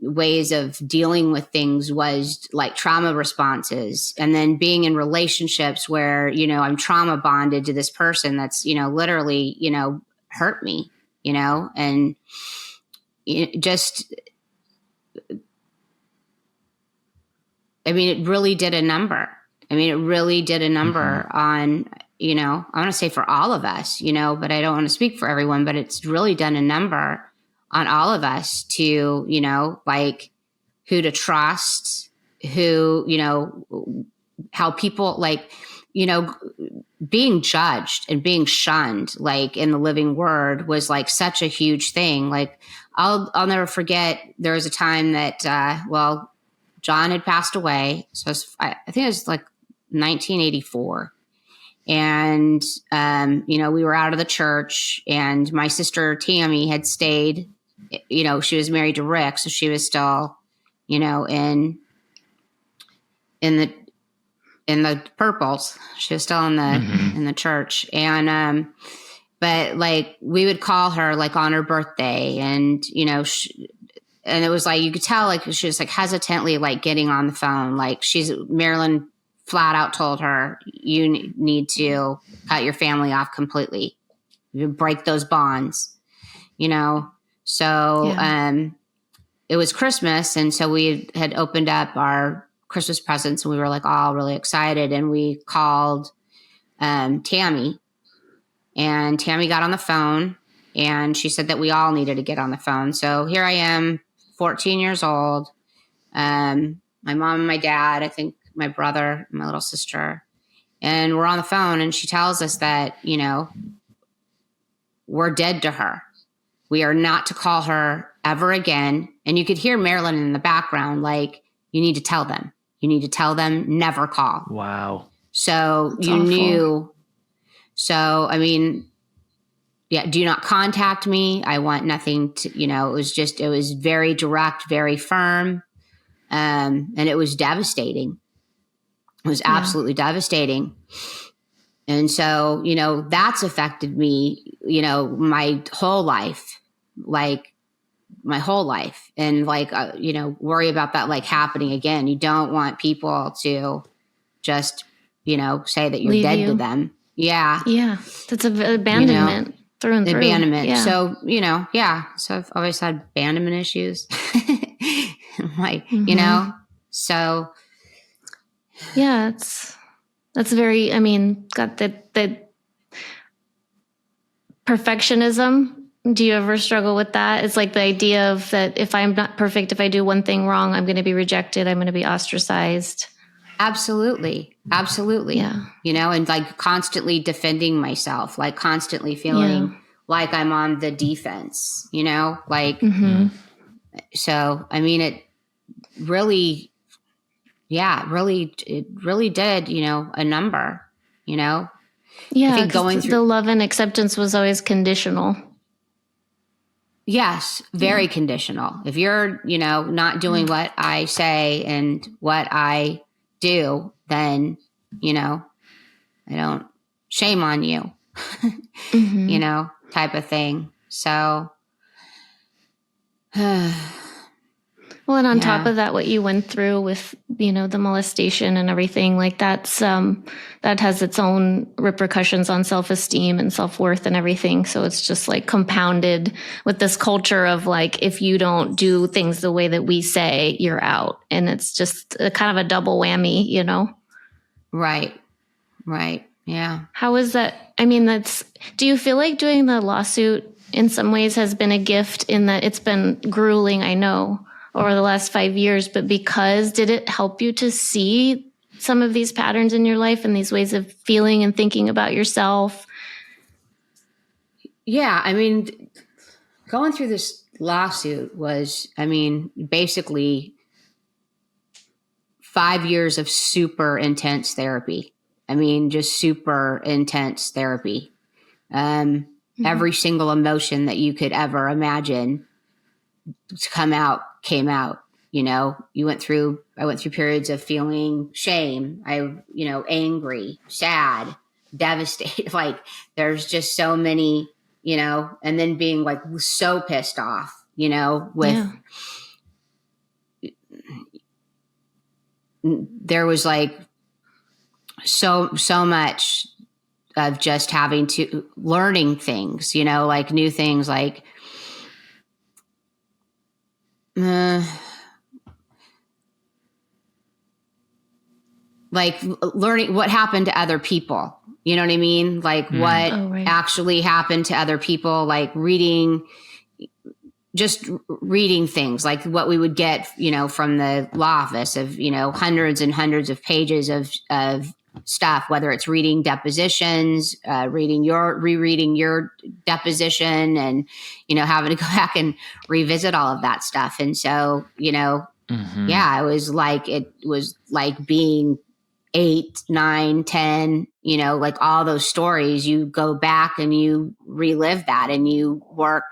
ways of dealing with things was like trauma responses, and then being in relationships where, I'm trauma bonded to this person that's, literally, hurt me, and just, it really did a number. It really did a number on, I want to say for all of us, but I don't want to speak for everyone, but it's really done a number on all of us to, like who to trust, who, how people like, being judged and being shunned, like in the living word was like such a huge thing. Like I'll never forget. There was a time that, John had passed away. So I think it was like 1984. And, we were out of the church, and my sister Tammy had stayed, she was married to Rick. So she was still, in the purples. She was still in the church. And, but like we would call her like on her birthday, and, and it was like, you could tell like she was like hesitantly like getting on the phone. Like Marilyn flat out told her, you need to cut your family off completely. You break those bonds, So, it was Christmas. And so we had opened up our Christmas presents, and we were like all really excited. And we called, Tammy, and Tammy got on the phone, and she said that we all needed to get on the phone. So here I am, 14 years old. My mom and my dad, I think my brother, my little sister, and we're on the phone, and she tells us that, we're dead to her. We are not to call her ever again. And you could hear Marilyn in the background, like, you need to tell them. You need to tell them, never call. Wow. So That's you awful. knew. So, do not contact me. I want nothing to, it was very direct, very firm. And it was devastating. It was absolutely devastating. And so, that's affected me, my whole life, and like, worry about that, like happening again. You don't want people to just, say that you're Leave dead you. to them. Yeah. Yeah. That's abandonment through and through. Abandonment. Yeah. So, so I've always had abandonment issues. Like, so. Yeah, that's very, got the perfectionism. Do you ever struggle with that? It's like the idea of that if I'm not perfect, if I do one thing wrong, I'm going to be rejected. I'm going to be ostracized. Absolutely. Absolutely. Yeah. And like constantly defending myself, like constantly feeling like I'm on the defense, like, so, it really, it really did, a number, Yeah. I think going through the love and acceptance was always conditional. Yes, very conditional. If you're, not doing what I say and what I do, then, I don't, shame on you, type of thing. So, well, and on top of that, what you went through with, the molestation and everything, like that's, that has its own repercussions on self-esteem and self-worth and everything. So it's just like compounded with this culture of like, if you don't do things the way that we say, you're out. And it's just a kind of a double whammy, Right. Right. Yeah. How is that? Do you feel like doing the lawsuit in some ways has been a gift in that it's been grueling, I know, over the last 5 years, but did it help you to see some of these patterns in your life and these ways of feeling and thinking about yourself? Yeah. Going through this lawsuit was, basically 5 years of super intense therapy. I mean, just super intense therapy. Every single emotion that you could ever imagine to come out came out. You know, I went through periods of feeling shame. Angry, sad, devastated. Like there's just so many, and then being like so pissed off, with, there was like so much of just having to learning things, like new things, like, like learning what happened to other people. You know what I mean? Like what actually happened to other people, like reading things, like what we would get, from the law office of, hundreds and hundreds of pages of stuff, whether it's reading depositions, rereading your deposition and, having to go back and revisit all of that stuff. And so, it was like being 8, 9, 10, like all those stories, you go back and you relive that and you work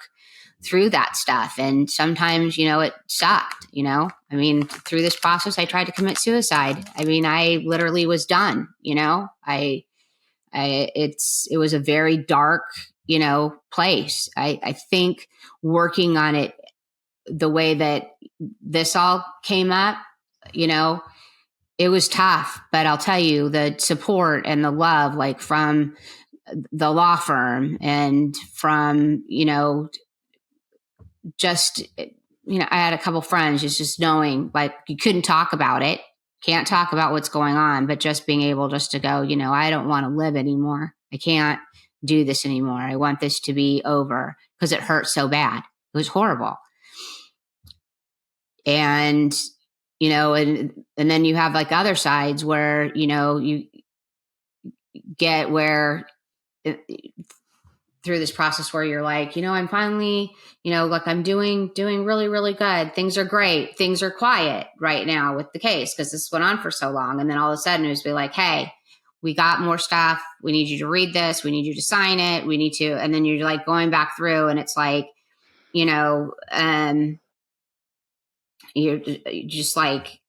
through that stuff. And sometimes, it sucked, I mean, through this process, I tried to commit suicide. I mean, I literally was done, it was a very dark, place. I think working on it the way that this all came up, it was tough, but I'll tell you the support and the love, like from the law firm and from, just, I had a couple friends just knowing like you couldn't talk about it, can't talk about what's going on, but just being able just to go, I don't want to live anymore. I can't do this anymore. I want this to be over because it hurt so bad. It was horrible. And, and then you have like other sides where, you get where through this process where you're like, I'm finally, like I'm doing really, really good. Things are great. Things are quiet right now with the case because this went on for so long. And then all of a sudden it was be like, hey, we got more stuff. We need you to read this. We need you to sign it. We need to, and then you're like going back through and it's like, you're just like,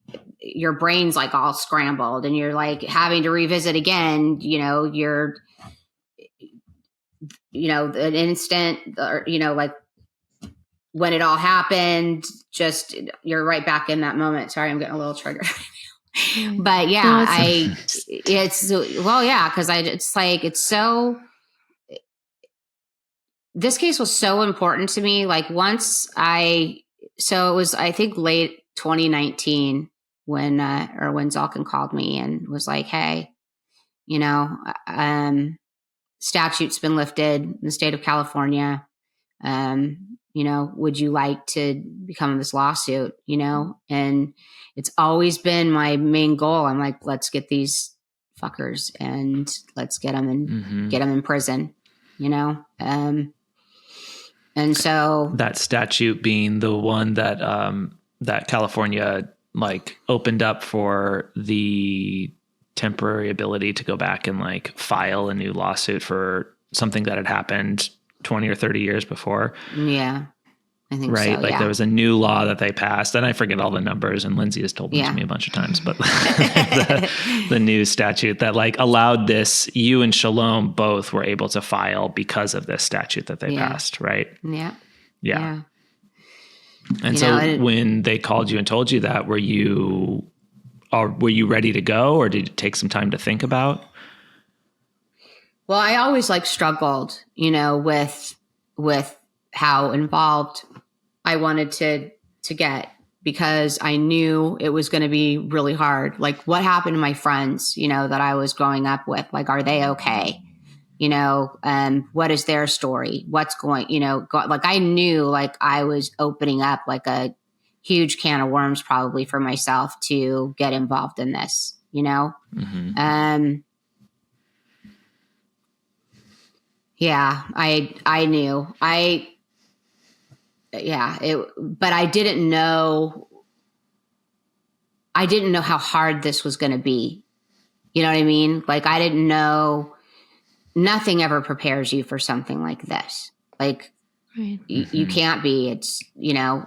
your brain's like all scrambled and you're like having to revisit again, you're, an instant or, like when it all happened, just you're right back in that moment. Sorry, I'm getting a little triggered. But yeah, this case was so important to me. Like so it was, I think late 2019 when Zalkin called me and was like, hey, statute's been lifted in the state of California. Would you like to become this lawsuit, and it's always been my main goal. I'm like, let's get these fuckers and let's get them in prison, and so that statute being the one that, that California like opened up for the temporary ability to go back and like file a new lawsuit for something that had happened 20 or 30 years before. Yeah, I think right. So, like there was a new law that they passed and I forget all the numbers and Lindsay has told them to me a bunch of times, but the new statute that like allowed this, you and Shalom both were able to file because of this statute that they passed. Right. Yeah. And when they called you and told you that, were you ready to go or did it take some time to think about? Well, I always like struggled, with how involved I wanted to get because I knew it was going to be really hard. Like what happened to my friends, that I was growing up with? Like, are they okay? What is their story? What's going, like I knew like I was opening up like a huge can of worms probably for myself to get involved in this, Yeah, I knew but I didn't know I didn't know how hard this was going to be. You know what I mean? Like, I didn't know, nothing ever prepares you for something like this. Like, Right. you can't be, it's, you know,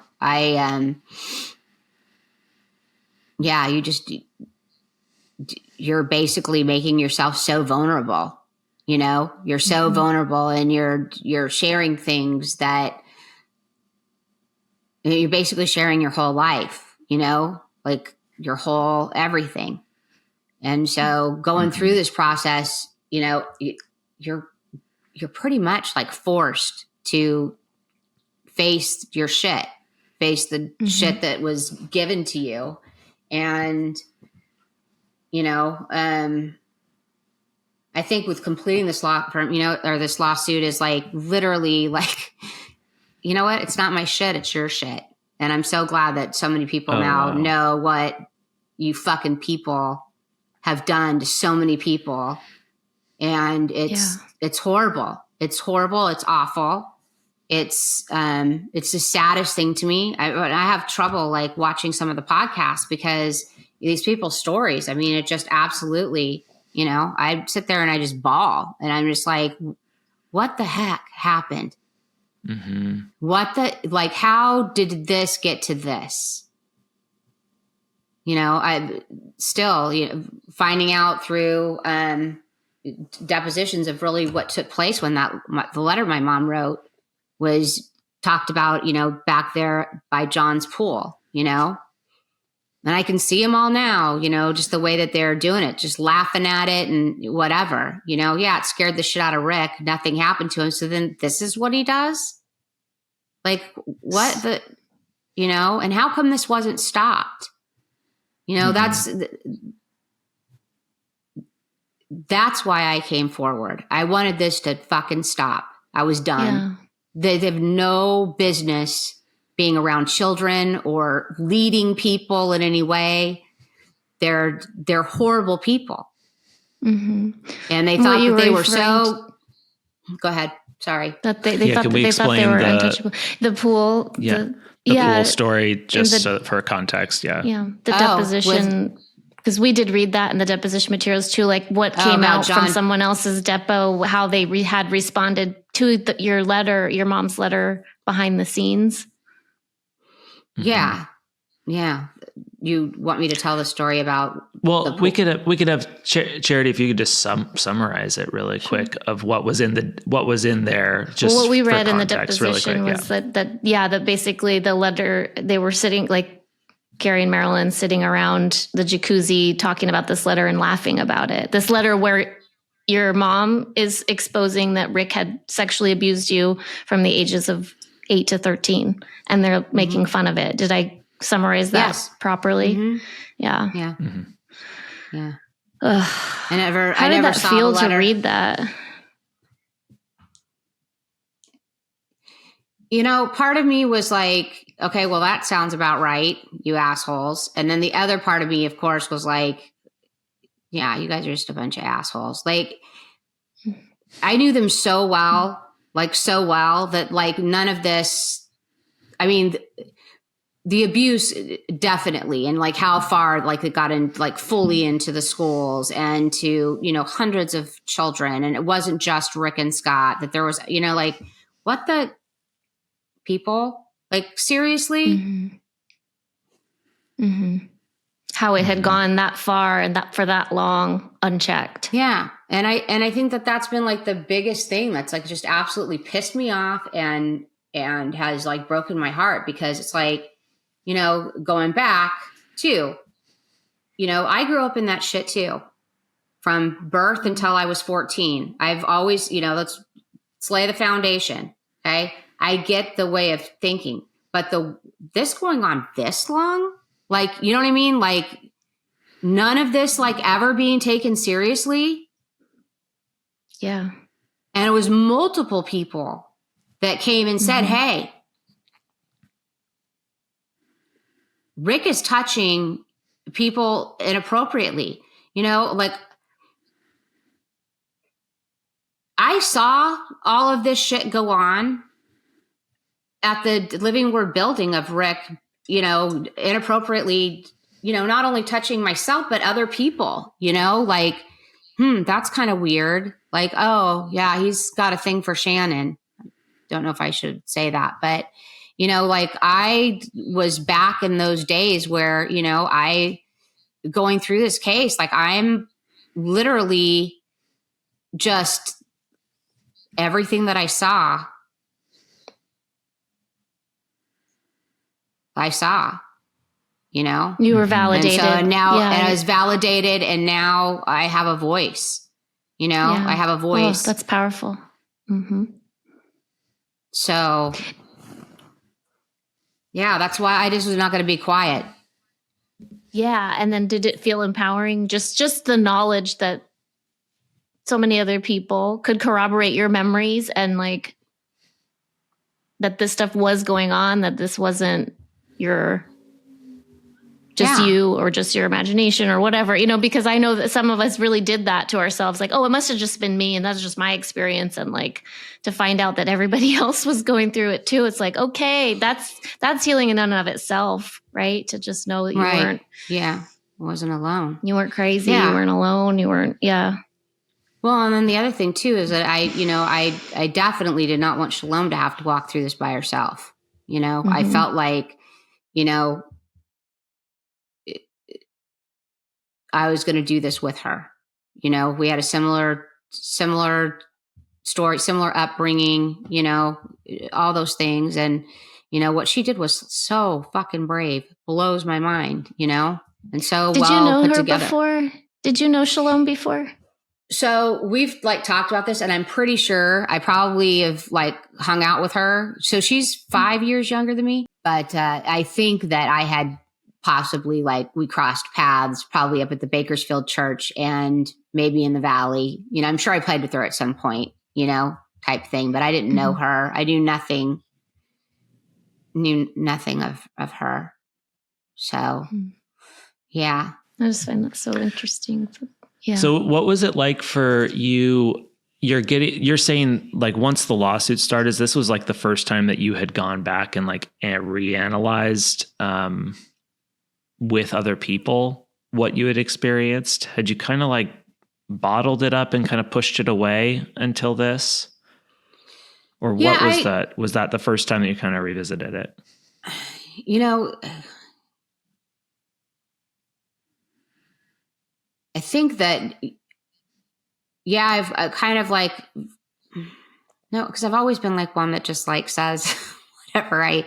you're basically making yourself so vulnerable, you know, you're so vulnerable, and you're sharing things that you're basically sharing your whole life, you know, like your whole everything. And so going through this process, you know, you're pretty much like forced to face your shit, face the shit that was given to you. And, you know, I think with completing this law firm, you know, or this lawsuit is like literally like, you know what? It's not my shit. It's your shit. And I'm so glad that so many people know what you fucking people have done to so many people. And it's horrible. It's horrible. It's awful. It's the saddest thing to me. I have trouble like watching some of the podcasts because these people's stories, I mean, it just absolutely, you know, I sit there and I just bawl, and I'm just like, what the heck happened? How did this get to this? You know, I still, you know, finding out through depositions of really what took place when the letter my mom wrote was talked about, you know, back there by John's pool, you know, and I can see them all now, you know, just the way that they're doing it, just laughing at it and whatever, you know, yeah, it scared the shit out of Rick. Nothing happened to him. So then this is what he does. Like what the, you know, and how come this wasn't stopped? You know, that's why I came forward. I wanted this to fucking stop. I was done. Yeah. They have no business being around children or leading people in any way. They're horrible people. And they thought that they were so, go ahead. Sorry. That they thought they were untouchable. The pool. Yeah. The pool story, just for context. Yeah. Yeah. The deposition. Because we did read that in the deposition materials too, like what came out from someone else's depo, how they had responded to your letter, your mom's letter behind the scenes. Yeah. Yeah. You want me to tell the story about? Well, we could have Charity, if you could just summarize it really quick of what was in there. Just what we read in the really deposition quick, was that basically the letter, they were sitting like Gary and Marilyn sitting around the jacuzzi talking about this letter and laughing about it. This letter where your mom is exposing that Rick had sexually abused you from the ages of 8 to 13, and they're making fun of it. Did I summarize that properly? Yeah. Yeah. Yeah. How did that feel to read that? You know, part of me was like, okay, well, that sounds about right, you assholes. And then the other part of me, of course, was like, yeah, you guys are just a bunch of assholes. Like, I knew them so well that like none of this, I mean, the abuse definitely, and like how far like it got in like fully into the schools and to, you know, hundreds of children. And it wasn't just Rick and Scott, that there was, you know, like what the people, like seriously. How it had gone that far and that for that long unchecked. Yeah. And I think that that's been like the biggest thing that's like just absolutely pissed me off and has like broken my heart, because it's like, you know, going back to, you know, I grew up in that shit too, from birth until I was 14. I've always, you know, let's lay the foundation. Okay. I get the way of thinking, but this going on this long, like, you know what I mean? Like none of this like ever being taken seriously. Yeah. And it was multiple people that came and said, hey, Rick is touching people inappropriately. You know, like I saw all of this shit go on at the Living Word building of Rick, you know, inappropriately not only touching myself, but other people, like, that's kind of weird. Like, oh yeah, he's got a thing for Shannon. Don't know if I should say that, but like I was back in those days where, I going through this case, like I'm literally just everything that I saw, You were validated. And I was validated, and now I have a voice, I have a voice. Oh, that's powerful. Mm-hmm. So yeah, that's why I just was not going to be quiet. Yeah. And then did it feel empowering? Just the knowledge that so many other people could corroborate your memories, and like that this stuff was going on, that this wasn't you or just your imagination or whatever, because I know that some of us really did that to ourselves. Like, oh, it must have just been me, and that's just my experience. And like to find out that everybody else was going through it too. It's like, okay, that's healing in and of itself, right? To just know that you weren't. Yeah. I wasn't alone. You weren't crazy. Yeah. You weren't alone. You weren't. Yeah. Well, and then the other thing too is that I definitely did not want Shalom to have to walk through this by herself. Mm-hmm. I felt like, I was going to do this with her. We had a similar story, similar upbringing, all those things. And, what she did was so fucking brave, blows my mind, and so did you know put her together. Before? Did you know Shalom before? So we've like talked about this, and I'm pretty sure I probably have like hung out with her. So she's 5 years younger than me, but I think that I had possibly like we crossed paths probably up at the Bakersfield church and maybe in the Valley. I'm sure I played with her at some point, type thing, but I didn't know her. I knew nothing of her. So yeah. I just find that so interesting. Yeah. So what was it like for you? You're saying like once the lawsuit started, this was like the first time that you had gone back and like reanalyzed with other people what you had experienced. Had you kind of like bottled it up and kind of pushed it away until this? Or what was that? Was that the first time that you kind of revisited it? I think that, I've kind of like, no, because I've always been like one that just like says whatever I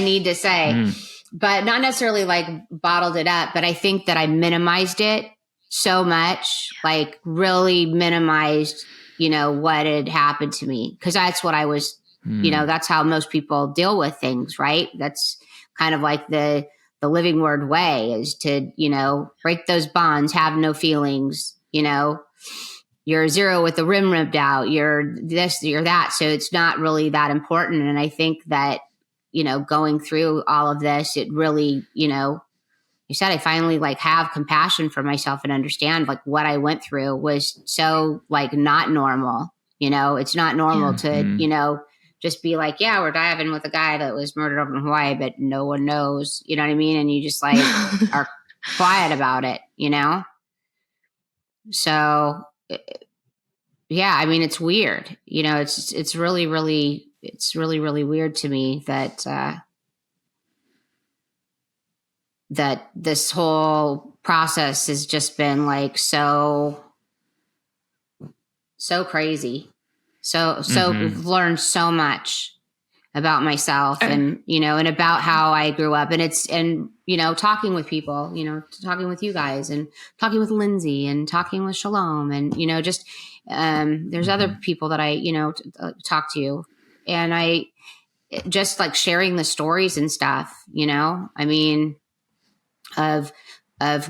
need to say, but not necessarily like bottled it up. But I think that I minimized it so much, like really minimized, what had happened to me. Cause that's what I was, that's how most people deal with things, right? That's kind of like the living word way is to, break those bonds, have no feelings, you're zero with the rim ripped out, you're this, you're that. So it's not really that important. And I think that, going through all of this, it really, you said I finally like have compassion for myself and understand like what I went through was so like not normal. It's not normal to, just be like, yeah, we're diving with a guy that was murdered over in Hawaii, but no one knows, you know what I mean? And you just like are quiet about it, So yeah, I mean, it's weird, it's really, really, really weird to me that, that this whole process has just been like so crazy. So we've learned so much about myself and, and about how I grew up and talking with people, talking with you guys and talking with Lindsay and talking with Shalom and, just, there's other people that I, talk to and I just like sharing the stories and stuff, I mean, of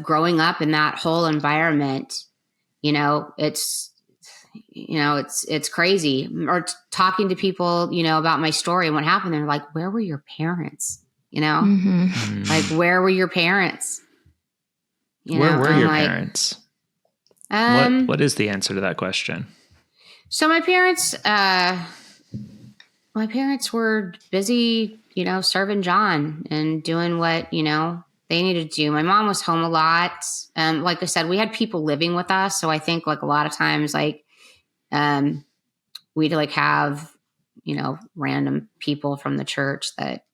growing up in that whole environment, it's crazy. Or talking to people, about my story and what happened. They're like, where were your parents? Like, where were your parents? Where were your parents? What is the answer to that question? So my parents were busy, serving John and doing what, they needed to do. My mom was home a lot. Like I said, we had people living with us. So I think like a lot of times, like, we'd like have, random people from the church that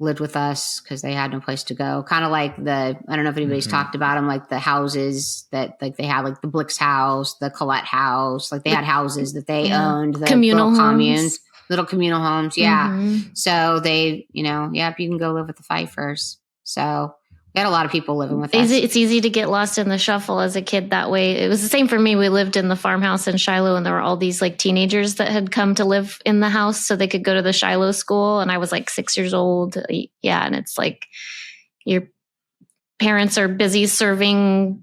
lived with us because they had no place to go. Kind of like I don't know if anybody's talked about them, like the houses that like they had, like the Blix house, the Collette house, like they had houses that they owned, the communal little homes. communes, little communal homes. Yeah. Mm-hmm. So they, you can go live with the Pfeiffers. So we had a lot of people living with us. It's easy to get lost in the shuffle as a kid that way. It was the same for me. We lived in the farmhouse in Shiloh, and there were all these like teenagers that had come to live in the house so they could go to the Shiloh school. And I was like 6 years old. Yeah. And it's like your parents are busy serving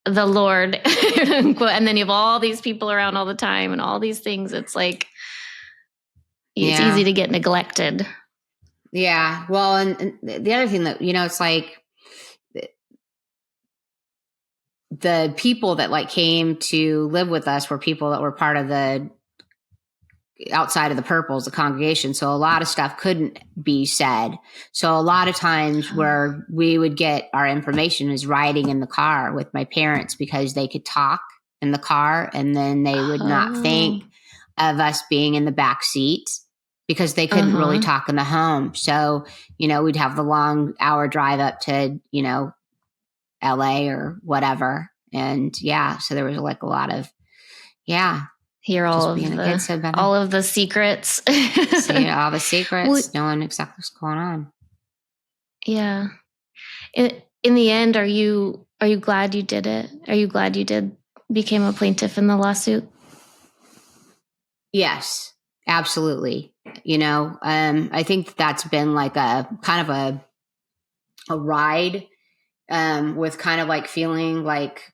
the Lord. And then you have all these people around all the time and all these things. It's like, it's easy to get neglected. Yeah. Well, and the other thing that, it's like the people that like came to live with us were people that were part of the outside of the Purples, the congregation. So a lot of stuff couldn't be said. So a lot of times where we would get our information is riding in the car with my parents because they could talk in the car and then they would not think of us being in the back seat because they couldn't really talk in the home. So, we'd have the long hour drive up to, LA or whatever. And so there was like a lot of, hear all of the secrets. See all the secrets, knowing exactly what's going on. Yeah. In the end, are you glad you did it? Are you glad you became a plaintiff in the lawsuit? Yes, absolutely. I think that's been like a kind of a ride, with kind of like feeling like,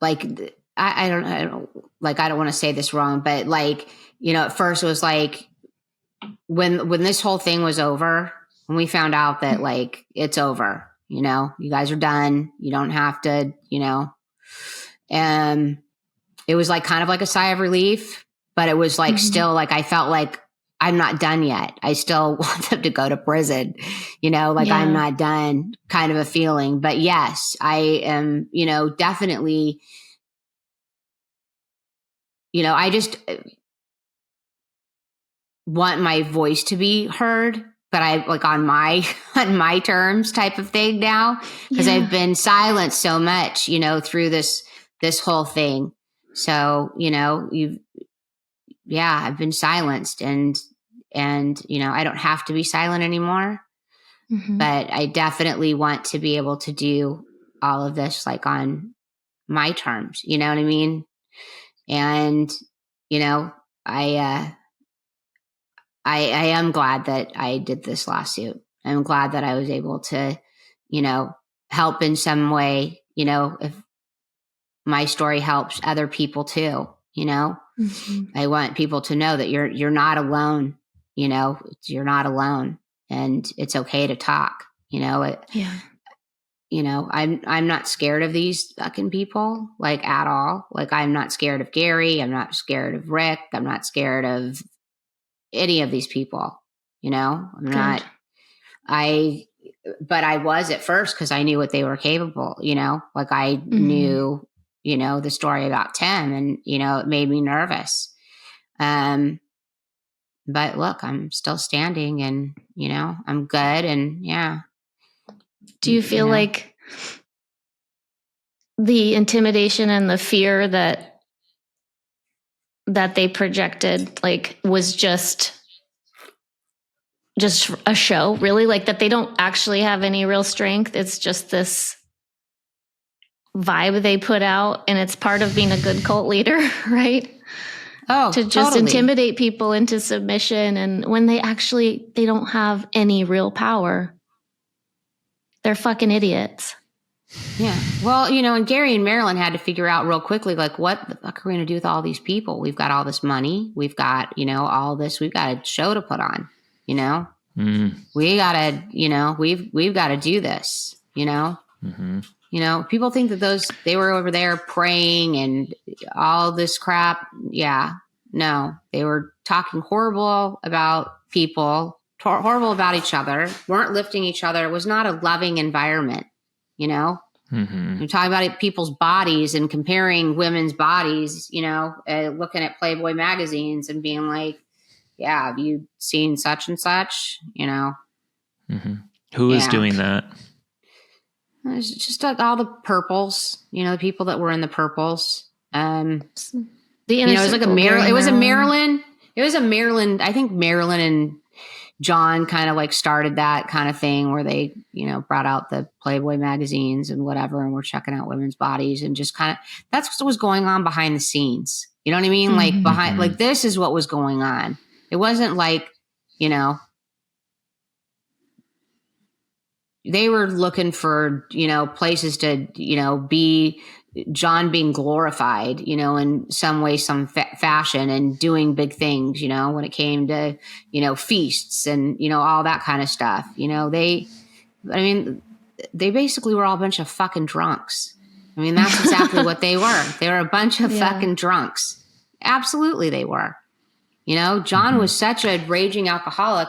like, I don't like, I don't want to say this wrong, but like, at first it was like when this whole thing was over, when we found out that like, it's over, you guys are done. You don't have to, and it was like kind of like a sigh of relief, but it was like still like, I felt like I'm not done yet. I still want them to go to prison, I'm not done kind of a feeling. But yes, I am, definitely, I just want my voice to be heard, but I like on my terms type of thing now, because I've been silenced so much, through this whole thing. So, I've been silenced and, I don't have to be silent anymore, but I definitely want to be able to do all of this like on my terms, you know what I mean? And, I am glad that I did this lawsuit. I'm glad that I was able to, help in some way, if my story helps other people too, I want people to know that you're not alone, you're not alone and it's okay to talk, I'm not scared of these fucking people, like at all. Like I'm not scared of Gary. I'm not scared of Rick. I'm not scared of any of these people, I'm not, but I was at first because I knew what they were capable, like I knew, the story about Tim and, it made me nervous. But look, I'm still standing and, I'm good. And do you feel like the intimidation and the fear that they projected like was just a show, really? Like that they don't actually have any real strength? It's just this vibe they put out, and it's part of being a good cult leader, right? Oh, to just totally intimidate people into submission, and when they don't have any real power. They're fucking idiots. Yeah. Well, and Gary and Marilyn had to figure out real quickly, like, what the fuck are we going to do with all these people? We've got all this money. We've got, all this. We've got a show to put on, we got to, we've got to do this, You know, people think that they were over there praying and all this crap. Yeah, no, they were talking horrible about people, horrible about each other, weren't lifting each other. It was not a loving environment, you know? Mm-hmm. You're talking about people's bodies and comparing women's bodies, you know, looking at Playboy magazines and being like, yeah, have you seen such and such, you know? Mm-hmm. Who is doing that? It's just all the purples, you know, the people that were in the purples. The you know, it was like it was a Marilyn. It was a Marilyn. I think Marilyn and John kind of like started that kind of thing where they, you know, brought out the Playboy magazines and whatever, and we're checking out women's bodies and just kind of, that's what was going on behind the scenes. You know what I mean? Mm-hmm. Like behind, like this is what was going on. It wasn't like, you know, they were looking for, you know, places to, you know, be John being glorified, you know, in some way, some fashion, and doing big things, you know, when it came to, you know, feasts and, you know, all that kind of stuff. You know, they basically were all a bunch of fucking drunks. I mean, that's exactly what they were. They were a bunch of fucking drunks. Absolutely, they were. You know, John was such a raging alcoholic.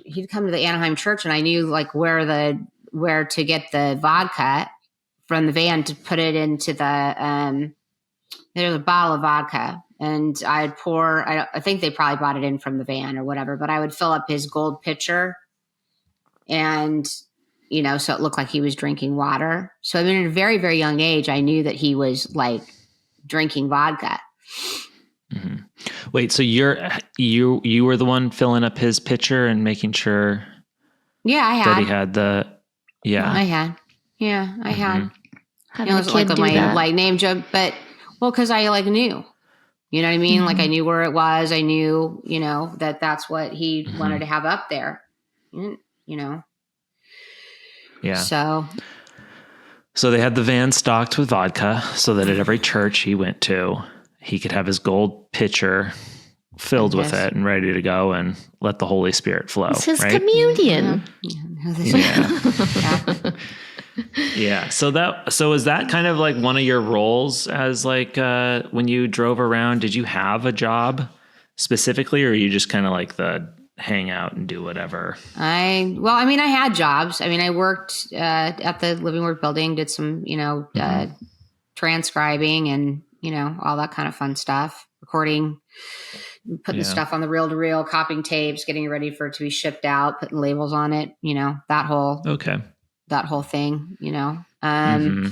He'd come to the Anaheim church, and I knew like where to get the vodka from the van to put it into there's a bottle of vodka, and I'd pour, I think they probably brought it in from the van or whatever, but I would fill up his gold pitcher, and, you know, so it looked like he was drinking water. So I mean, at a very, very young age, I knew that he was like drinking vodka. Mm-hmm. Wait, so you were the one filling up his pitcher and making sure? Yeah, I had. That he had the. Yeah, I had. Yeah, I had. How You know, did it a was kid like do my that? like name joke, but well, because I like knew. You know what I mean? Like I knew where it was. I knew, you know, that's what he wanted to have up there. You know. Yeah. So they had the van stocked with vodka, so that at every church he went to, he could have his gold pitcher filled with it and ready to go and let the Holy Spirit flow. It's his right? communion. Yeah. Yeah. So is that kind of like one of your roles as like when you drove around? Did you have a job specifically, or are you just kind of like the hang out and do whatever? I had jobs. I mean, I worked at the Living Word building, did some, you know, transcribing and, you know, all that kind of fun stuff, recording, putting stuff on the reel-to-reel, copying tapes, getting it ready for it to be shipped out, putting labels on it, you know, that whole thing, you know. I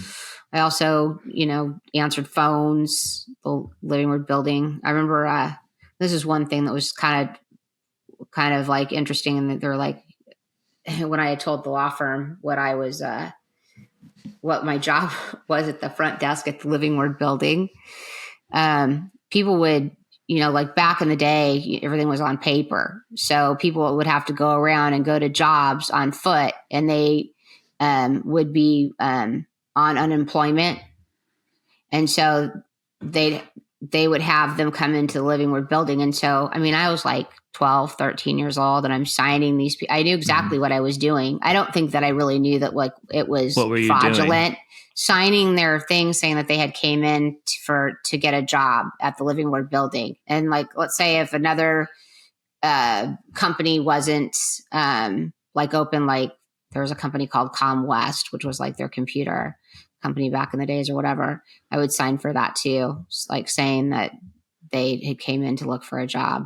also, you know, answered phones, the Living Word building. I remember this is one thing that was kind of like interesting, and they're like, when I had told the law firm what I was, what my job was at the front desk at the Living Word building, people would, you know, like back in the day, everything was on paper. So people would have to go around and go to jobs on foot, and they would be on unemployment. And so they would have them come into the Living Word building. And so, I mean, I was like 12, 13 years old, and I'm signing these. I knew exactly what I was doing. I don't think that I really knew that like it was fraudulent. Doing? Signing their things saying that they had came in to get a job at the Living Word building. And like, let's say if another company wasn't like open, like there was a company called ComWest, which was like their computer company back in the days or whatever, I would sign for that too. It's like saying that they had came in to look for a job.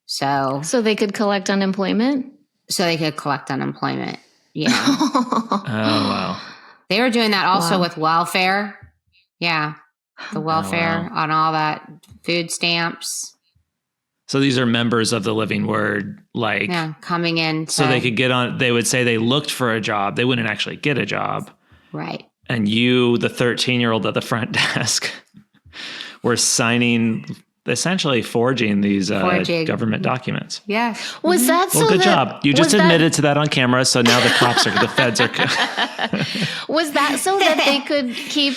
So they could collect unemployment? Yeah. Oh, wow. They were doing that also with welfare. Yeah. The welfare on all that, food stamps. So these are members of the Living Word, like coming in. So they could get on, they would say they looked for a job. They wouldn't actually get a job. Right. And you, the 13-year-old at the front desk, were signing, essentially forging these government documents. Yeah. Was that so? Well, good job. You just admitted to that on camera, so now the feds are. Was that so that they could keep?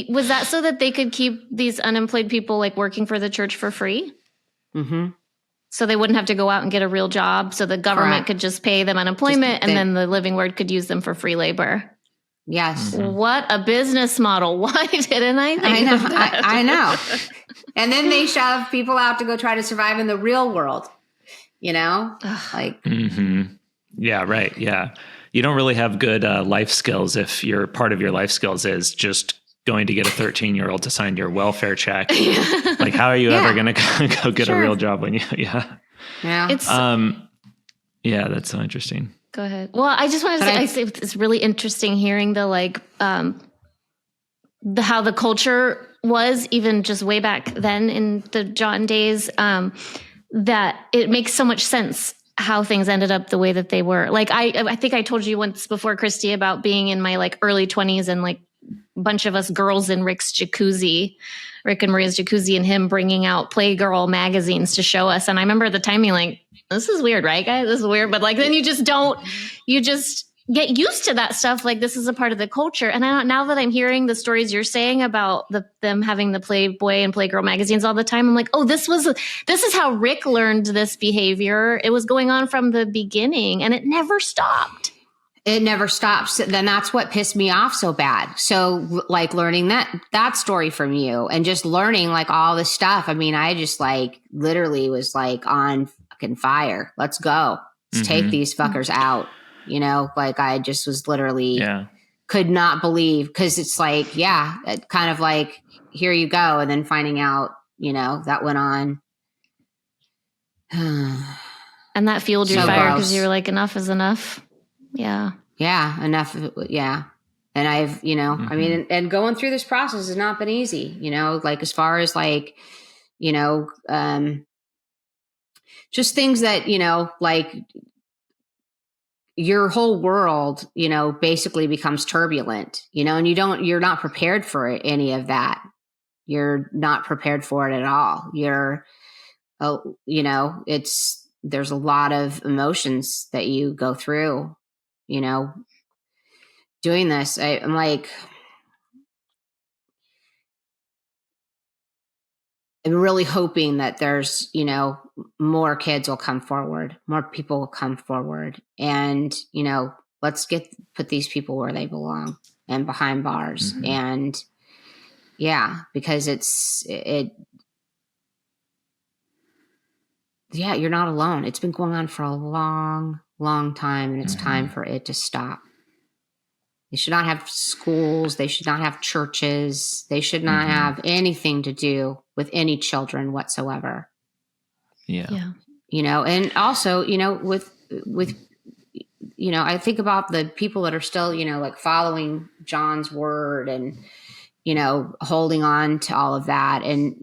Was that so that they could keep these unemployed people like working for the church for free? Mm-hmm. So they wouldn't have to go out and get a real job. So the government could just pay them unemployment and then the living ward could use them for free labor. Yes. What a business model. Why didn't I think of that? I know. And then they shove people out to go try to survive in the real world, like. Yeah, right. Yeah. You don't really have good life skills if your part of your life skills is just going to get a 13-year-old to sign your welfare check. Like, how are you ever going to go get a real job when you, Yeah. It's, yeah, that's so interesting. Go ahead. Well, I just wanted to say, it's really interesting hearing the how the culture was even just way back then in the John days, that it makes so much sense how things ended up the way that they were. Like, I think I told you once before, Kristy, about being in my like early 20s and like a bunch of us girls in Rick and Maria's jacuzzi, and him bringing out Playgirl magazines to show us. And I remember at the time being like, this is weird, right, guys? This is weird. But like, then you just get used to that stuff. Like, this is a part of the culture. And now that I'm hearing the stories you're saying about them having the Playboy and Playgirl magazines all the time, I'm like, oh, this is how Rick learned this behavior. It was going on from the beginning and it never stopped. It never stops. Then that's what pissed me off so bad. So like learning that story from you and just learning like all this stuff. I mean, I just like literally was like on fucking fire. Let's go. Let's take these fuckers out. Like I just was literally could not believe, because it's like, it kind of like, here you go. And then finding out, that went on. And that fueled your fire because you were like, enough is enough. Yeah. Yeah. Enough. Yeah. And I've, I mean, and going through this process has not been easy, like as far as like, just things that, like your whole world, basically becomes turbulent, and you're not prepared for any of that. You're not prepared for it at all. There's a lot of emotions that you go through, doing this. I'm like, I'm really hoping that there's, more kids will come forward, more people will come forward, and, let's put these people where they belong and behind bars. And because you're not alone. It's been going on for a long, long time, and it's time for it to stop. They should not have schools. They should not have churches. They should not have anything to do with any children whatsoever. Yeah. And also, with, I think about the people that are still, like following John's word and, holding on to all of that. And,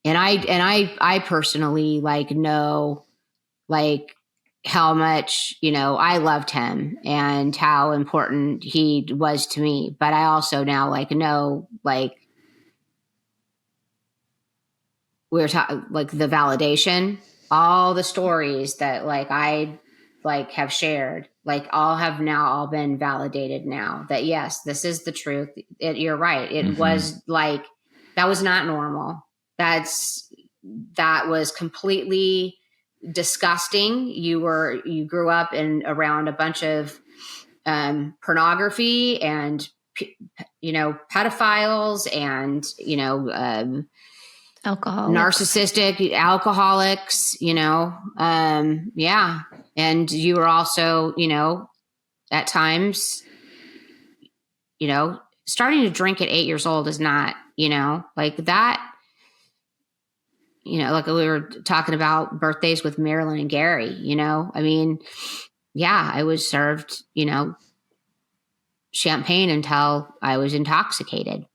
and I personally like know like how much, I loved him and how important he was to me. But I also now like know like we're talking like the validation, all the stories that like I like have shared, like all been validated now that yes, this is the truth. You're right. It was like, that was not normal. That was completely disgusting. You grew up around a bunch of pornography and pedophiles and narcissistic alcoholics, and you were also at times starting to drink at 8 years old is not like that. Like we were talking about birthdays with Marilyn and Gary, I mean, I was served, champagne until I was intoxicated,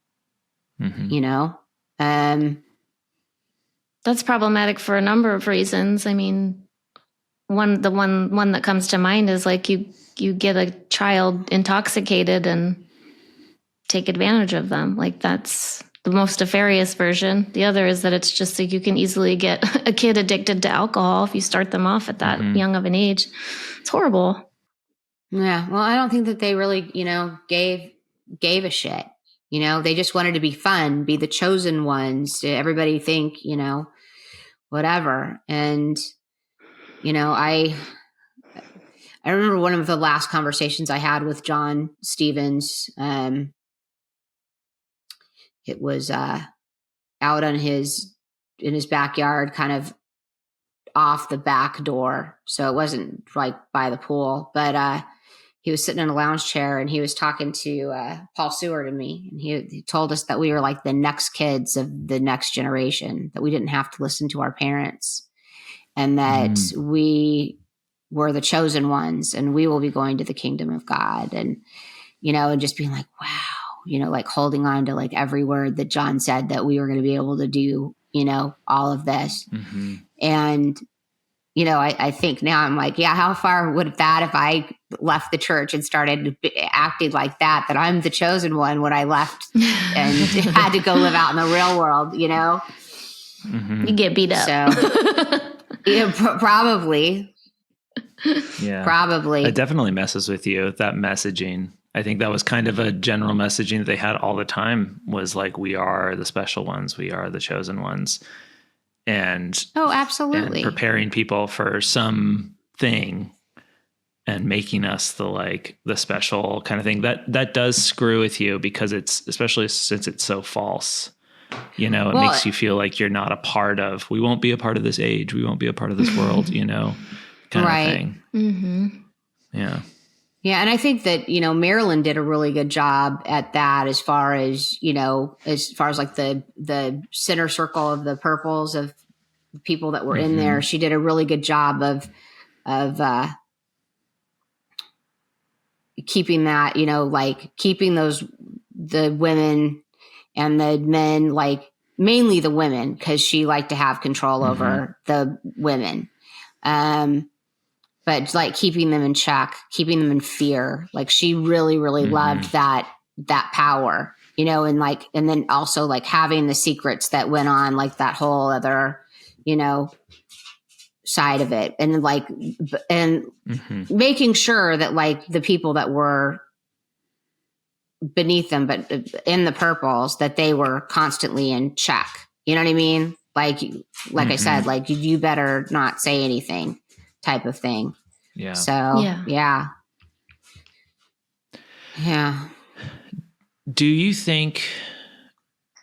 That's problematic for a number of reasons. I mean, one that comes to mind is like you get a child intoxicated and take advantage of them. Like that's the most nefarious version. The other is that it's just like you can easily get a kid addicted to alcohol if you start them off at that young of an age. It's horrible. Yeah. Well, I don't think that they really, gave a shit. They just wanted to be fun, be the chosen ones. Everybody think, whatever. And, I remember one of the last conversations I had with John Stevens. It was out in his backyard, kind of off the back door. So it wasn't like by the pool, but he was sitting in a lounge chair and he was talking to Paul Seward and me. And he told us that we were like the next kids of the next generation, that we didn't have to listen to our parents, and that we were the chosen ones and we will be going to the kingdom of God. And, and just being like, wow, like holding on to like every word that John said, that we were going to be able to do, all of this. Mm-hmm. And, I think now I'm like, yeah, how far would that, if I left the church and started acting like that I'm the chosen one when I left and had to go live out in the real world, Mm-hmm. You get beat up. So probably. Yeah. Probably. It definitely messes with you, that messaging. I think that was kind of a general messaging that they had all the time, was like, we are the special ones. We are the chosen ones. And absolutely. And preparing people for something and making us the special kind of thing that does screw with you, because it's, especially since it's so false, it makes you feel like you're not a part of, we won't be a part of this age. We won't be a part of this world, kind right. of thing. Mm-hmm. Yeah. Yeah. And I think that, Marilyn did a really good job at that, as far as like the center circle of the purples of people that were in there. She did a really good job of keeping that, like keeping the women and the men, like mainly the women, because she liked to have control over the women. But like keeping them in check, keeping them in fear. Like she really, really loved that power, and then also like having the secrets that went on, like that whole other, side of it. And like, and making sure that like the people that were beneath them, but in the purples, that they were constantly in check. You know what I mean? Like I said, like you better not say anything type of thing. Yeah. So yeah. Do you think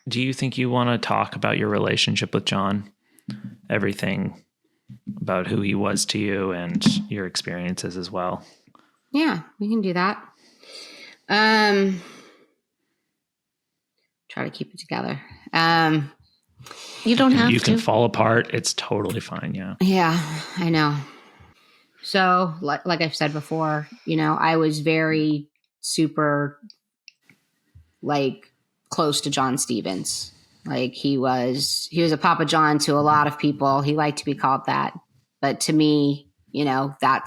you want to talk about your relationship with John? Everything about who he was to you and your experiences as well. Yeah, we can do that. Try to keep it together. You don't have to. You can fall apart. It's totally fine. Yeah. Yeah, I know. So like I've said before, I was very super like close to John Stevens. Like he was a Papa John to a lot of people. He liked to be called that. But to me, that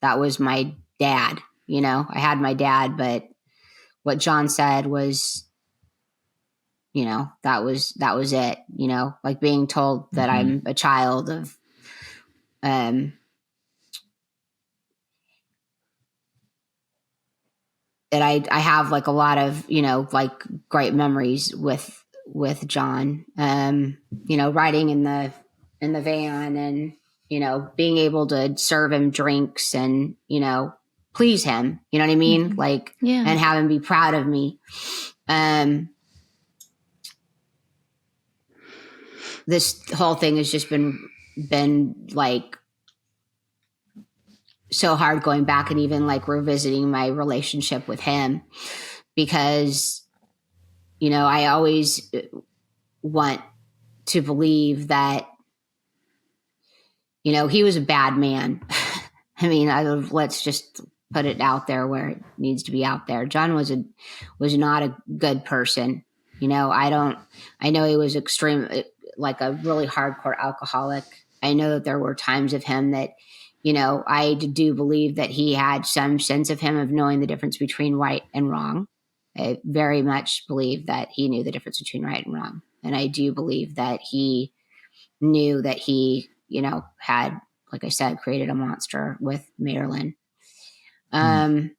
was my dad. I had my dad, but what John said was, that was it, like being told that I'm a child of, that I have like a lot of, like great memories with John, riding in the van and, being able to serve him drinks and, please him, you know what I mean? Like, and have him be proud of me. This whole thing has just been like so hard, going back and even like revisiting my relationship with him, because, I always want to believe that, he was a bad man. I mean, let's just put it out there where it needs to be out there. John was not a good person. I know he was like a really hardcore alcoholic. I know that there were times of him that, I do believe that he had some sense of him of knowing the difference between right and wrong. I very much believe that he knew the difference between right and wrong. And I do believe that he knew that he, had, like I said, created a monster with Marilyn. I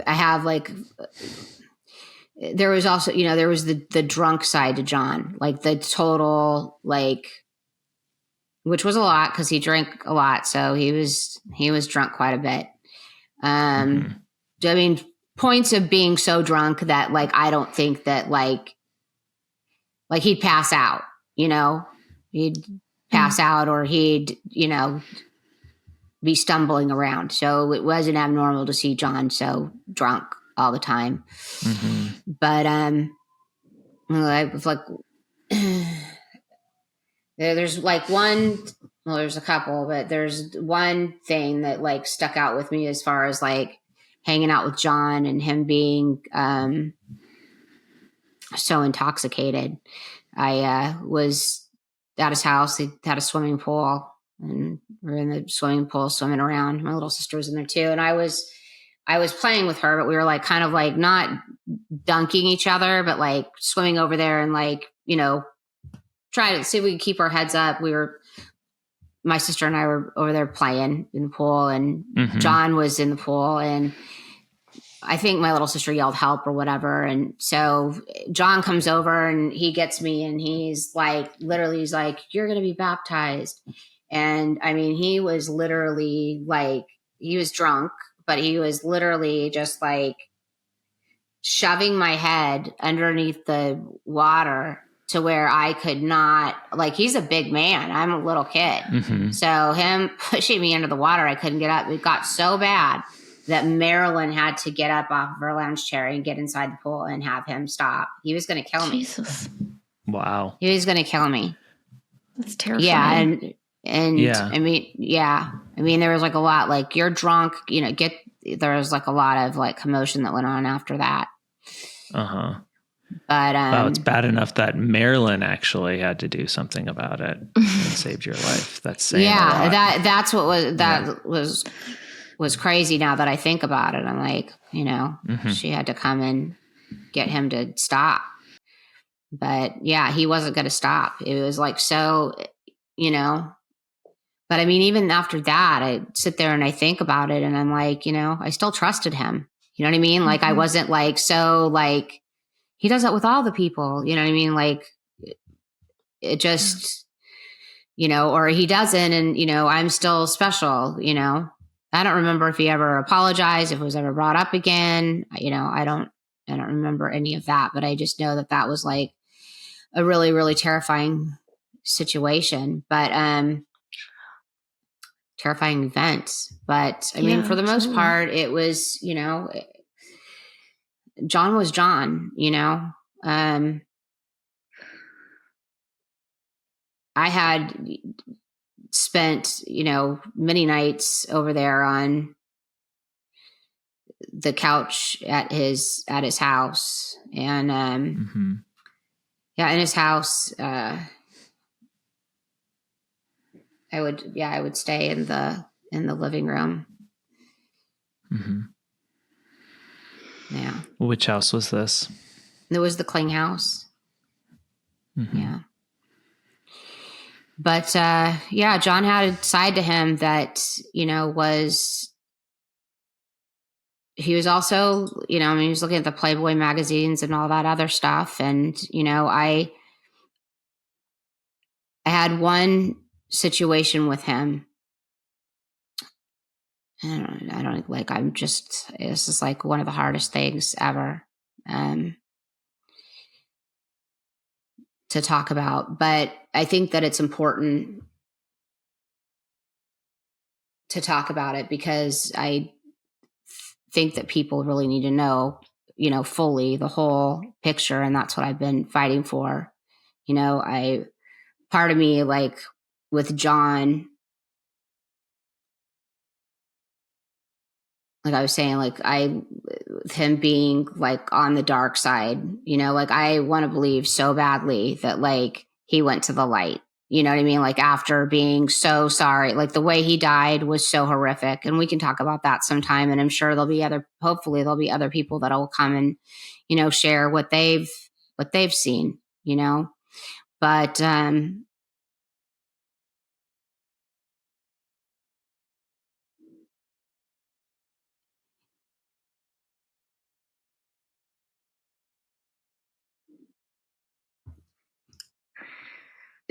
have like, there was also, there was the drunk side to John, like the total, like, which was a lot because he drank a lot. So he was drunk quite a bit. I mean, points of being so drunk that like, I don't think that like he'd pass out, he'd pass out or he'd, be stumbling around. So it wasn't abnormal to see John so drunk all the time. But I was like, there's like there's a couple, but there's one thing that like stuck out with me as far as like hanging out with John and him being so intoxicated. I was at his house. He had a swimming pool, and we're in the swimming pool swimming around. My little sister was in there too, and I was playing with her, but we were like kind of like not dunking each other, but like swimming over there and like, trying to see if we could keep our heads up. My sister and I were over there playing in the pool, and John was in the pool, and I think my little sister yelled help or whatever. And so John comes over and he gets me, and he's like, you're going to be baptized. And I mean, he was literally like, he was drunk, but he was literally just like shoving my head underneath the water to where I could not, like, he's a big man. I'm a little kid. So him pushing me into the water, I couldn't get up. It got so bad that Marilyn had to get up off of her lounge chair and get inside the pool and have him stop. He was going to kill me. Jesus. Wow. He was going to kill me. That's terrifying. Yeah. And yeah. I mean, there was like a lot, like you're drunk, there was like a lot of like commotion that went on after that. But wow, it's bad enough that Marilyn actually had to do something about it and saved your life. That's saying a lot. That's what was crazy. Now that I think about it, I'm like, she had to come and get him to stop. But yeah, he wasn't going to stop. It was like, so, but I mean, even after that, I sit there and I think about it and I'm like, I still trusted him. You know what I mean? Like I wasn't like, so like, he does that with all the people, you know what I mean? Like it just, or he doesn't. And, I'm still special, I don't remember if he ever apologized, if it was ever brought up again. I don't remember any of that, but I just know that was like a really, really terrifying situation, but, terrifying event. But I mean, for the most part, it was, John was John, I had spent, many nights over there on the couch at his house. And, in his house, I would stay in the living room. Yeah. Which house was this? It was the Kling house. Yeah. But, John had a side to him that, he was also, he was looking at the Playboy magazines and all that other stuff. And, I had one situation with him. I don't like, this is like one of the hardest things ever, to talk about, but I think that it's important to talk about it because I think that people really need to know, fully the whole picture. And that's what I've been fighting for. Part of me, like with John, like I was saying, like with him being like on the dark side, like I want to believe so badly that like he went to the light, you know what I mean? Like after being so sorry, like the way he died was so horrific, and we can talk about that sometime. And I'm sure hopefully there'll be other people that will come and, share what they've seen, but,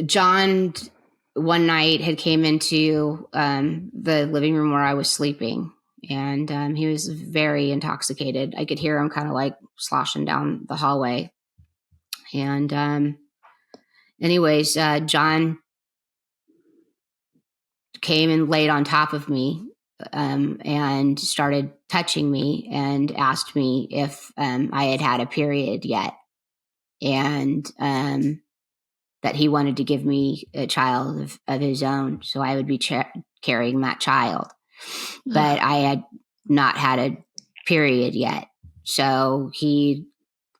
John one night had came into the living room where I was sleeping, and he was very intoxicated. I could hear him kind of like sloshing down the hallway. And anyways, John came and laid on top of me and started touching me and asked me if I had had a period yet, and that he wanted to give me a child of his own, so I would be carrying that child. But I had not had a period yet. So he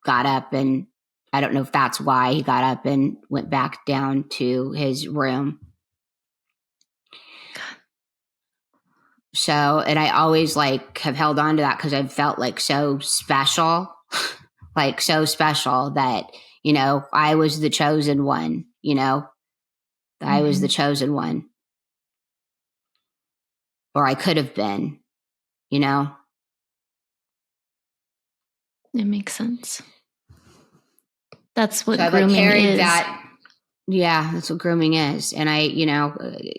got up, and I don't know if that's why he got up and went back down to his room. So, and I always like have held on to that because I've felt like so special, like so special that, you know, I was the chosen one, you know, I was the chosen one, or I could have been, you know. It makes sense. That's what So grooming is. That's what grooming is. And I, you know,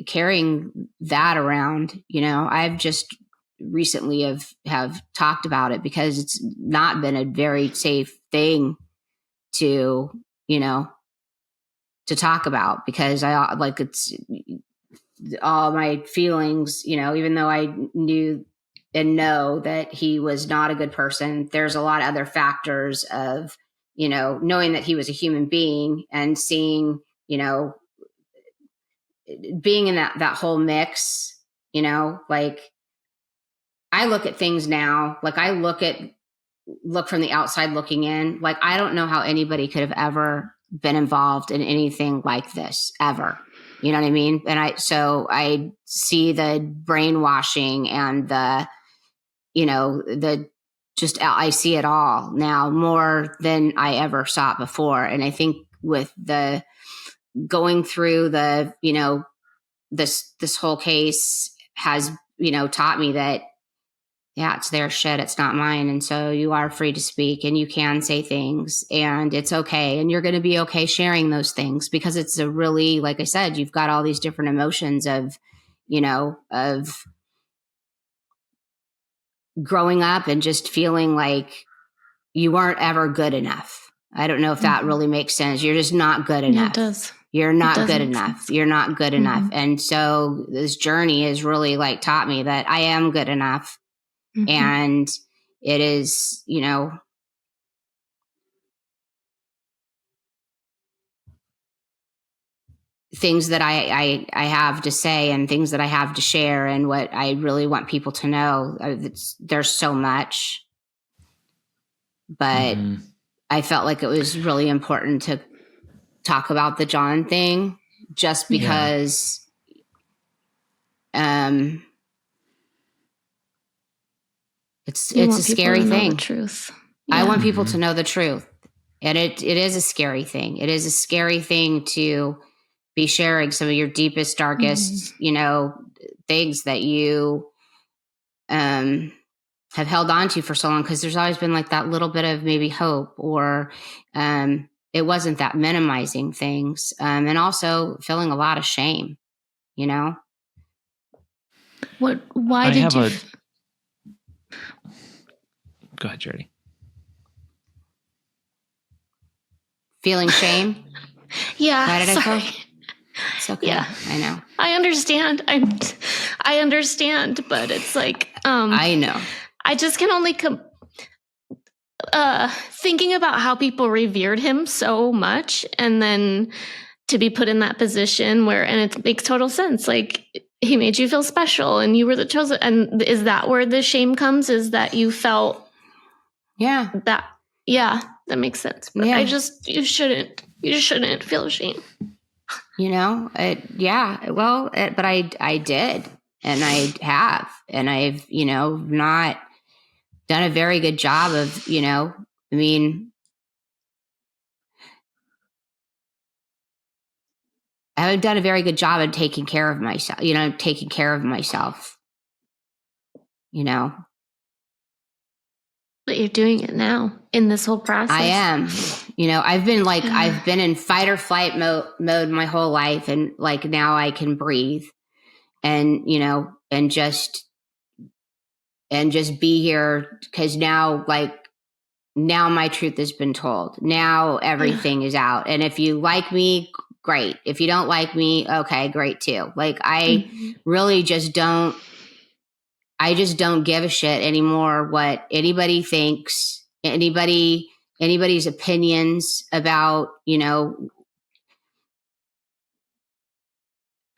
carrying that around, you know, I've just recently have talked about it because it's not been a very safe thing to, you know, to talk about, because I like, it's all my feelings, you know, even though I knew and know that he was not a good person, there's a lot of other factors of, you know, knowing that he was a human being and seeing, you know, being in that whole mix, you know, like I look at things now, like I look from the outside looking in, like I don't know how anybody could have ever been involved in anything like this ever. You know what I mean? And I see the brainwashing and the, you know, I see it all now more than I ever saw it before. And I think with the going through the, you know, this whole case has, you know, taught me that, yeah, it's their shit, it's not mine. And so you are free to speak and you can say things and it's okay. And you're going to be okay sharing those things because it's a really, like I said, you've got all these different emotions of, you know, of growing up and just feeling like you weren't ever good enough. I don't know if that really makes sense. You're just not good enough. It does. You're not good enough. Sense. You're not good enough. And so this journey has really like taught me that I am good enough. And it is, you know, things that I have to say and things that I have to share and what I really want people to know. There's so much, but I felt like it was really important to talk about the John thing just because, it's a scary thing. The truth. I want people to know the truth. And it is a scary thing. It is a scary thing to be sharing some of your deepest, darkest, you know, things that you have held on to for so long, because there's always been like that little bit of maybe hope, or it wasn't that minimizing things, and also feeling a lot of shame, you know. Why did you? Go ahead, Jerry. Feeling shame? Yeah. Why did I say? It's okay. Yeah. I know. I understand. I understand, but it's like, I know. I just can only thinking about how people revered him so much, and then to be put in that position where, and it makes total sense. Like, he made you feel special and you were the chosen. And is that where the shame comes? Is that you felt that makes sense. But you shouldn't feel shame. You know, but I did, and I have, and I've, you know, not done a very good job of, you know, I mean, I haven't done a very good job of taking care of myself, you know, you know. But you're doing it now in this whole process. I am. I've been in fight or flight mode my whole life. And like now I can breathe and, and just be here because now my truth has been told. Now everything is out. And if you like me, great. If you don't like me, okay, great too. Like I really just don't give a shit anymore what anybody thinks, anybody's opinions about,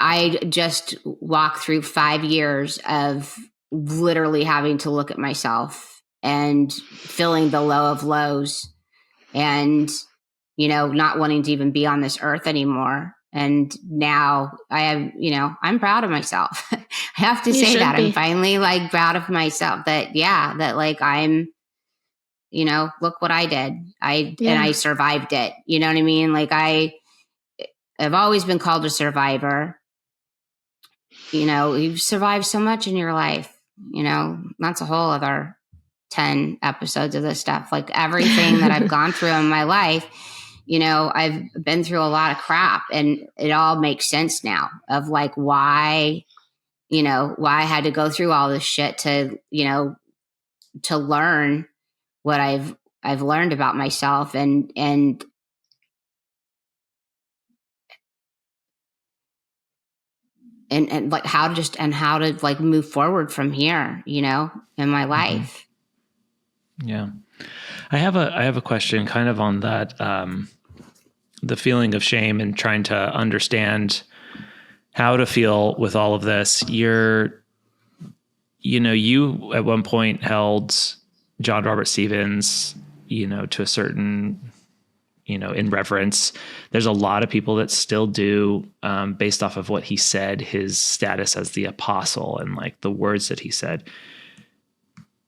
I just walked through 5 years of literally having to look at myself and feeling the low of lows and, not wanting to even be on this earth anymore. And now I have, I'm proud of myself. I have to say that I'm finally proud of myself that I'm, look what I did. And I survived it. You know what I mean? Like I've always been called a survivor. You've survived so much in your life, that's a whole other 10 episodes of this stuff. Like everything that I've gone through in my life, I've been through a lot of crap and it all makes sense now of why I had to go through all this shit to learn what I've learned about myself and how to move forward from here, in my life. Yeah. I have a question kind of on that, the feeling of shame and trying to understand how to feel with all of this. You at one point held John Robert Stevens, to a certain, in reverence. There's a lot of people that still do, based off of what he said, his status as the apostle and the words that he said.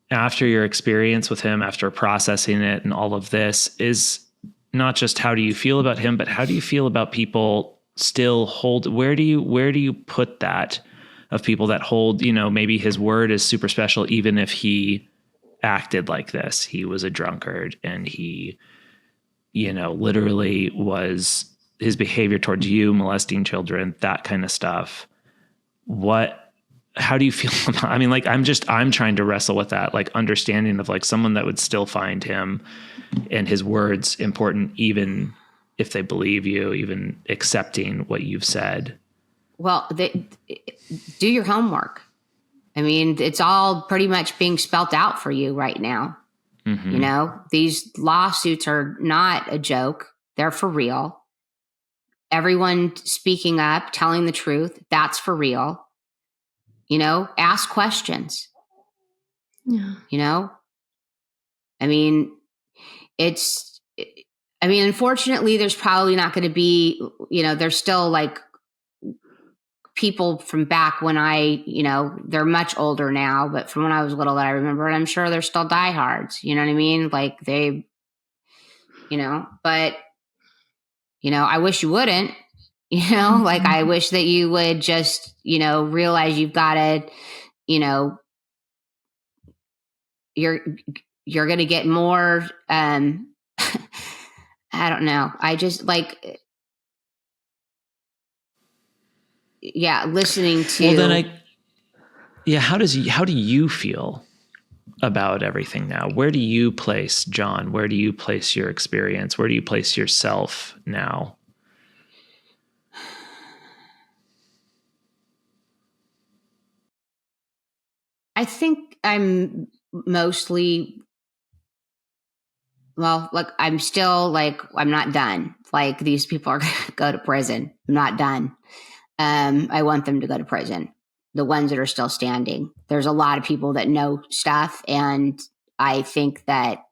After your experience with him, after processing it and all of this, is not just how do you feel about him, but how do you feel about people still hold, where do you put that of people that hold, maybe his word is super special, even if he acted like this, he was a drunkard and he, literally was his behavior towards you, molesting children, that kind of stuff. How do you feel about, I'm trying to wrestle with that, understanding of someone that would still find him and his words important, even if they believe you, even accepting what you've said. Well, do your homework. It's all pretty much being spelt out for you right now. Mm-hmm. These lawsuits are not a joke. They're for real. Everyone speaking up, telling the truth, that's for real. Ask questions. Yeah. Unfortunately, there's probably not going to be, there's still people from back when they're much older now, but from when I was little that I remember, and I'm sure they're still diehards, you know what I mean? But, I wish you wouldn't, I wish that you would just, realize you've got to, you're going to get more, I don't know. I just listening to. Well, then how do you feel about everything now? Where do you place John? Where do you place your experience? Where do you place yourself now? I think I'm mostly, I'm still I'm not done. These people are going to go to prison. I'm not done. I want them to go to prison. The ones that are still standing. There's a lot of people that know stuff, and I think that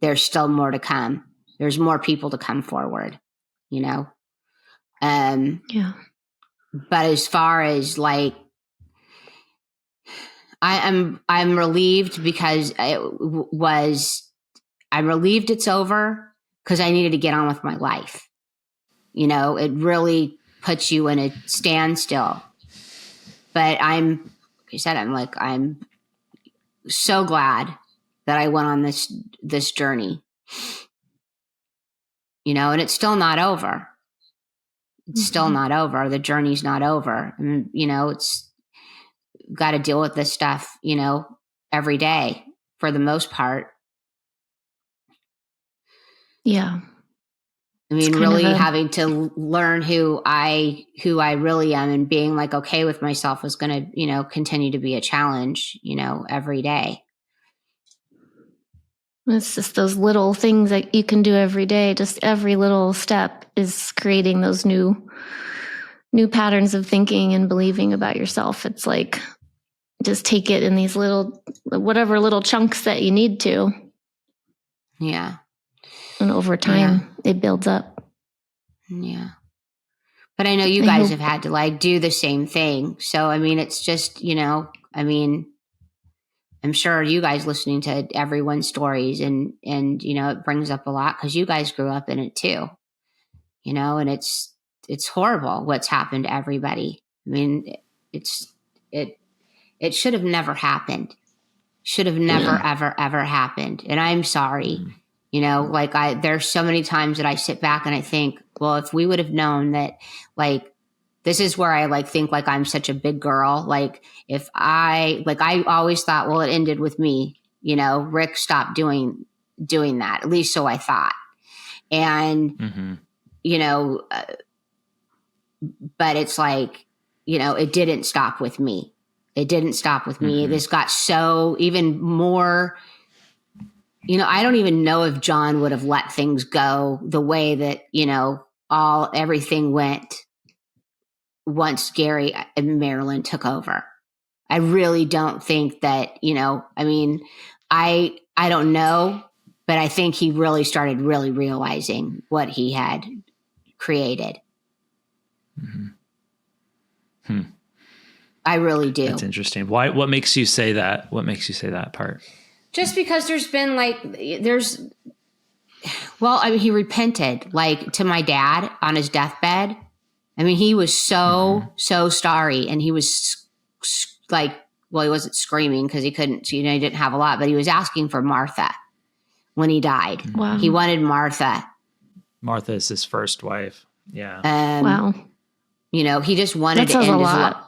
there's still more to come. There's more people to come forward, Yeah. But as far as I'm relieved because I'm relieved it's over because I needed to get on with my life. It really puts you in a standstill. But I'm so glad that I went on this journey, and it's still not over. It's still not over. The journey's not over. I mean, it's got to deal with this stuff, every day for the most part. Yeah. I mean, really having to learn who I really am, and being like okay with myself is going to, continue to be a challenge, every day. It's just those little things that you can do every day. Just every little step is creating those new patterns of thinking and believing about yourself. It's like, just take it in these whatever little chunks that you need to. Yeah. And over time, it builds up. Yeah. But I know you guys have had to like do the same thing. So, I mean, it's just, I'm sure you guys listening to everyone's stories and it brings up a lot because you guys grew up in it too, and it's horrible what's happened to everybody. I mean, it should have never happened. Should have never, ever happened. And I'm sorry, there's so many times that I sit back and I think, well, if we would have known that, like, this is where I like think like I'm such a big girl. Like if I always thought, well, it ended with me, Rick stopped doing that, at least so I thought. And, but it's like, it didn't stop with me. It didn't stop with me. This got so even more, I don't even know if John would have let things go the way that, everything went once Gary and Marilyn took over. I really don't think that, I don't know, but I think he really started really realizing what he had created. I really do. That's interesting. Why? What makes you say that? What makes you say that part? Just because there's been he repented like to my dad on his deathbed. I mean, he was so sorry. And he was like, well, he wasn't screaming because he couldn't, he didn't have a lot, but he was asking for Martha when he died. Wow. He wanted Martha. Martha is his first wife. Yeah. Wow. He just wanted that to end a his lot. life.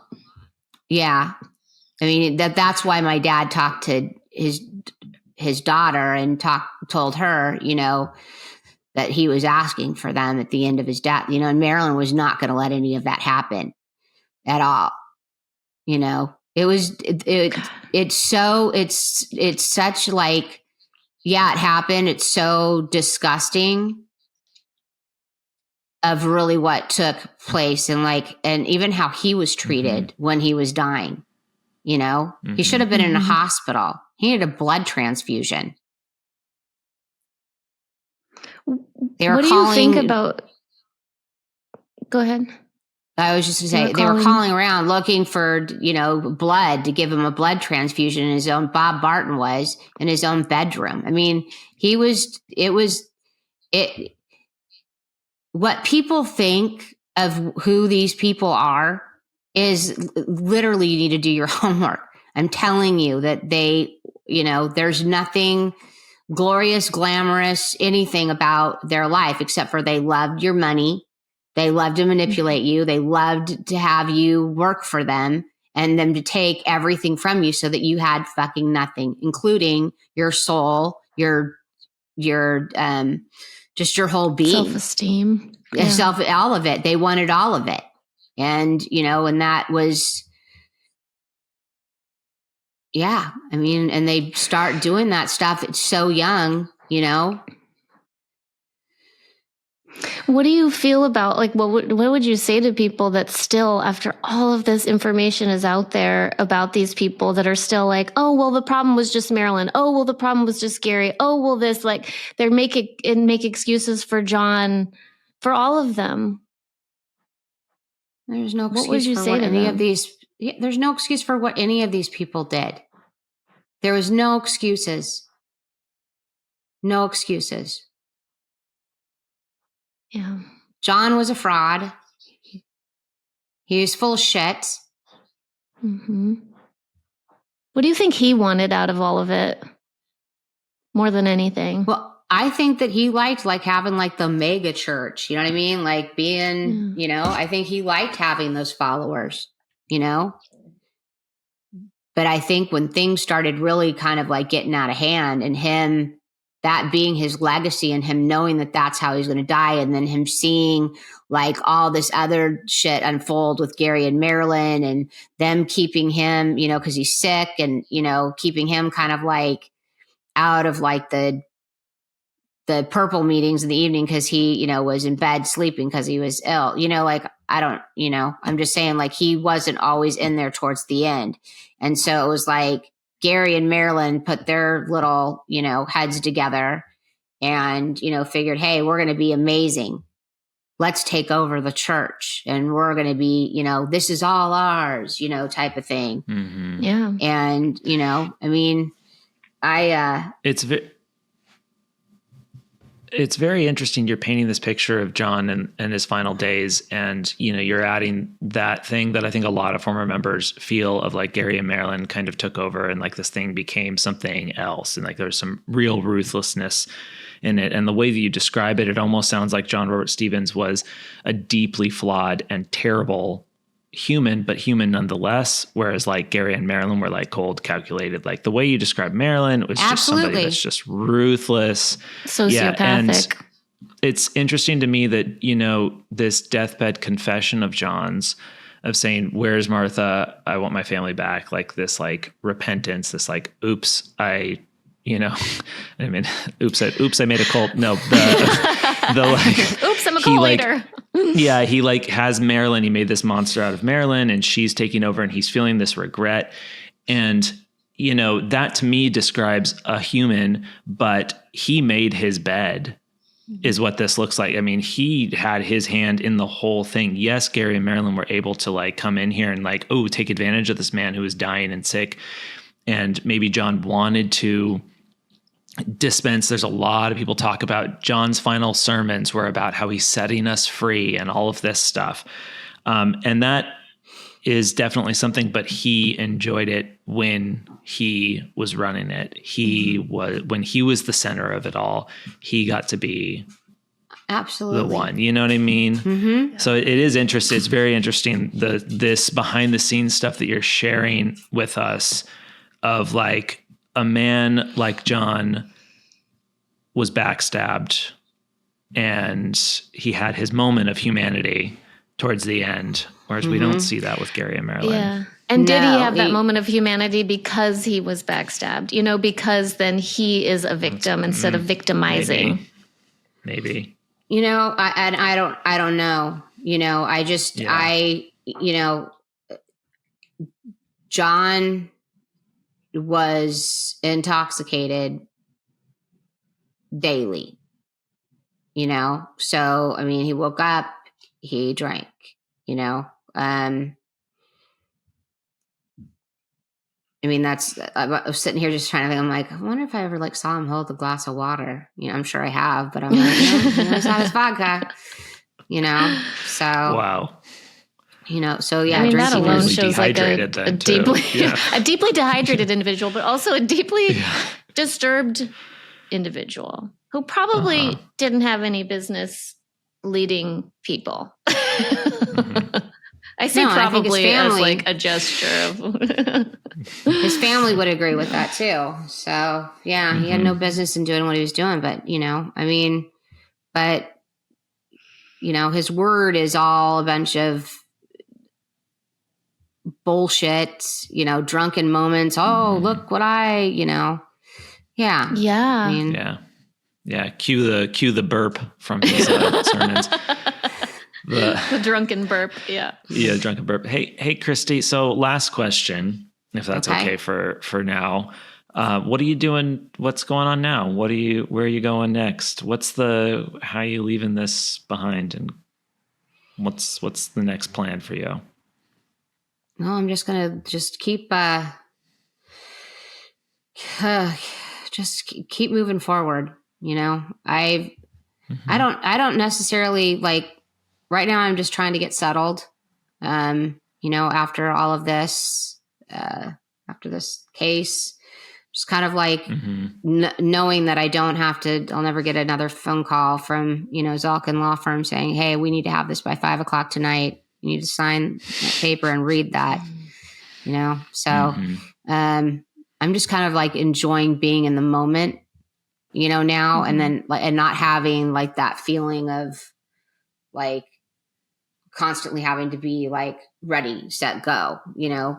Yeah. I mean, that's why my dad talked to his daughter and told her, that he was asking for them at the end of his death, and Marilyn was not going to let any of that happen at all. It's such like, yeah, it happened. It's so disgusting of really what took place and even how he was treated when he was dying. He should have been in a hospital. He needed a blood transfusion. What do you think about? Go ahead. I was just going to say, they were calling around looking for, blood to give him a blood transfusion in his own, Bob Barton was, in his own bedroom. I mean, what people think of who these people are is literally you need to do your homework. I'm telling you that there's nothing glorious, glamorous, anything about their life except for they loved your money. They loved to manipulate you. They loved to have you work for them and them to take everything from you so that you had fucking nothing, including your soul, your just your whole being. Self-esteem. All of it. They wanted all of it. And, and that was, yeah, I mean, and they start doing that stuff. It's so young, What do you feel about, like, what would you say to people that still, after all of this information is out there about these people that are still like, oh, well, the problem was just Marilyn. Oh, well, the problem was just Gary. Oh, well, this, like, they make excuses for John, for all of them. There's no excuse for what any of these. There's no excuse for what any of these people did. There was no excuses. No excuses. Yeah. John was a fraud. He was full of shit. Mm-hmm. What do you think he wanted out of all of it? more than anything. Well, I think that he liked like having like the mega church, you know what I mean? Like being, I think he liked having those followers, But I think when things started really kind of like getting out of hand and him, that being his legacy and him knowing that that's how he's going to die. And then him seeing like all this other shit unfold with Gary and Marilyn and them keeping him, cause he's sick and, keeping him kind of like out of like the purple meetings in the evening because he, was in bed sleeping because he was ill. I'm just saying like he wasn't always in there towards the end. And so it was like Gary and Marilyn put their little, heads together and, figured, hey, we're going to be amazing. Let's take over the church and we're going to be, this is all ours, type of thing. Mm-hmm. Yeah. And, it's very interesting. You're painting this picture of John and his final days. And, you're adding that thing that I think a lot of former members feel of like Gary and Marilyn kind of took over and like this thing became something else. And like there's some real ruthlessness in it. And the way that you describe it, it almost sounds like John Robert Stevens was a deeply flawed and terrible human, but human nonetheless. Whereas like Gary and Marilyn were like cold, calculated. Like the way you describe Marilyn was just somebody that's just ruthless. Sociopathic. Yeah, and it's interesting to me that, this deathbed confession of John's of saying, where's Martha? I want my family back. Like this, like repentance, this like, oops, oops, I made a cult. No, the like, oops, I'm a cult leader. Yeah, he like has Marilyn. He made this monster out of Marilyn, and she's taking over, and he's feeling this regret. And that to me describes a human, but he made his bed, is what this looks like. I mean, he had his hand in the whole thing. Yes, Gary and Marilyn were able to like come in here and like, take advantage of this man who was dying and sick, and maybe John wanted to dispense. There's a lot of people talk about John's final sermons were about how he's setting us free and all of this stuff. And that is definitely something, but he enjoyed it when he was running it. When he was the center of it all, he got to be absolutely the one, you know what I mean? Mm-hmm. So it is interesting. It's very interesting. This behind the scenes stuff that you're sharing with us of like, a man like John was backstabbed and he had his moment of humanity towards the end, whereas we don't see that with Gary and Marilyn. Yeah. And did he have that moment of humanity because he was backstabbed? Because then he is a victim instead of victimizing. Maybe. I don't know. John was intoxicated daily, so I mean he woke up, he drank, I mean that's I was sitting here just trying to think, I'm like, I wonder if I ever like saw him hold a glass of water. I'm sure I have, but I'm like, it's not his vodka, so wow. So yeah, I mean, that alone really shows like a deeply, a deeply dehydrated individual, but also a deeply disturbed individual who probably didn't have any business leading people. I say probably as like a gesture of his family would agree with that too. So yeah, he had no business in doing what he was doing, but his word is all a bunch of bullshit, drunken moments. Oh, look what yeah. Yeah. I mean, yeah. Cue the burp from his sermons. The drunken burp. Yeah. Yeah. Drunken burp. Hey, Kristy. So last question, if that's okay for now. What are you doing? What's going on now? Where are you going next? How are you leaving this behind? And what's the next plan for you? No, I'm just going to keep, keep moving forward. I don't necessarily like right now. I'm just trying to get settled. After all of this, after this case, It's kind of like knowing that I'll never get another phone call from, Zalkin Law Firm saying, hey, we need to have this by 5:00 tonight. You need to sign that paper and read that, So I'm just kind of like enjoying being in the moment, now, and then and not having like that feeling of like constantly having to be like ready, set, go,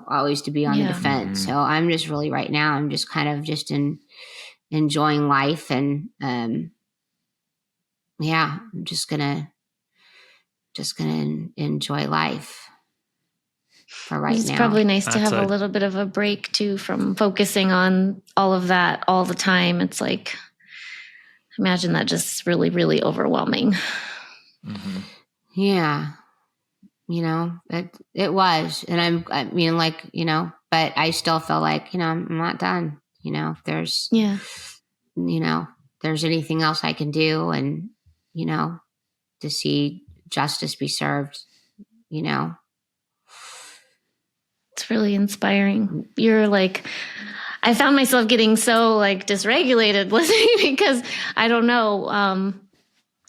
always to be on the defense. So I'm just really right now, I'm just kind of just enjoying life and, I'm just gonna enjoy life for right now. It's probably nice to have a little bit of a break too from focusing on all of that all the time. It's like, imagine that just really, really overwhelming. Yeah. It was, and but I still feel like, I'm not done, if there's, there's anything else I can do and, to see justice be served, It's really inspiring. You're like, I found myself getting so like dysregulated listening because I don't know.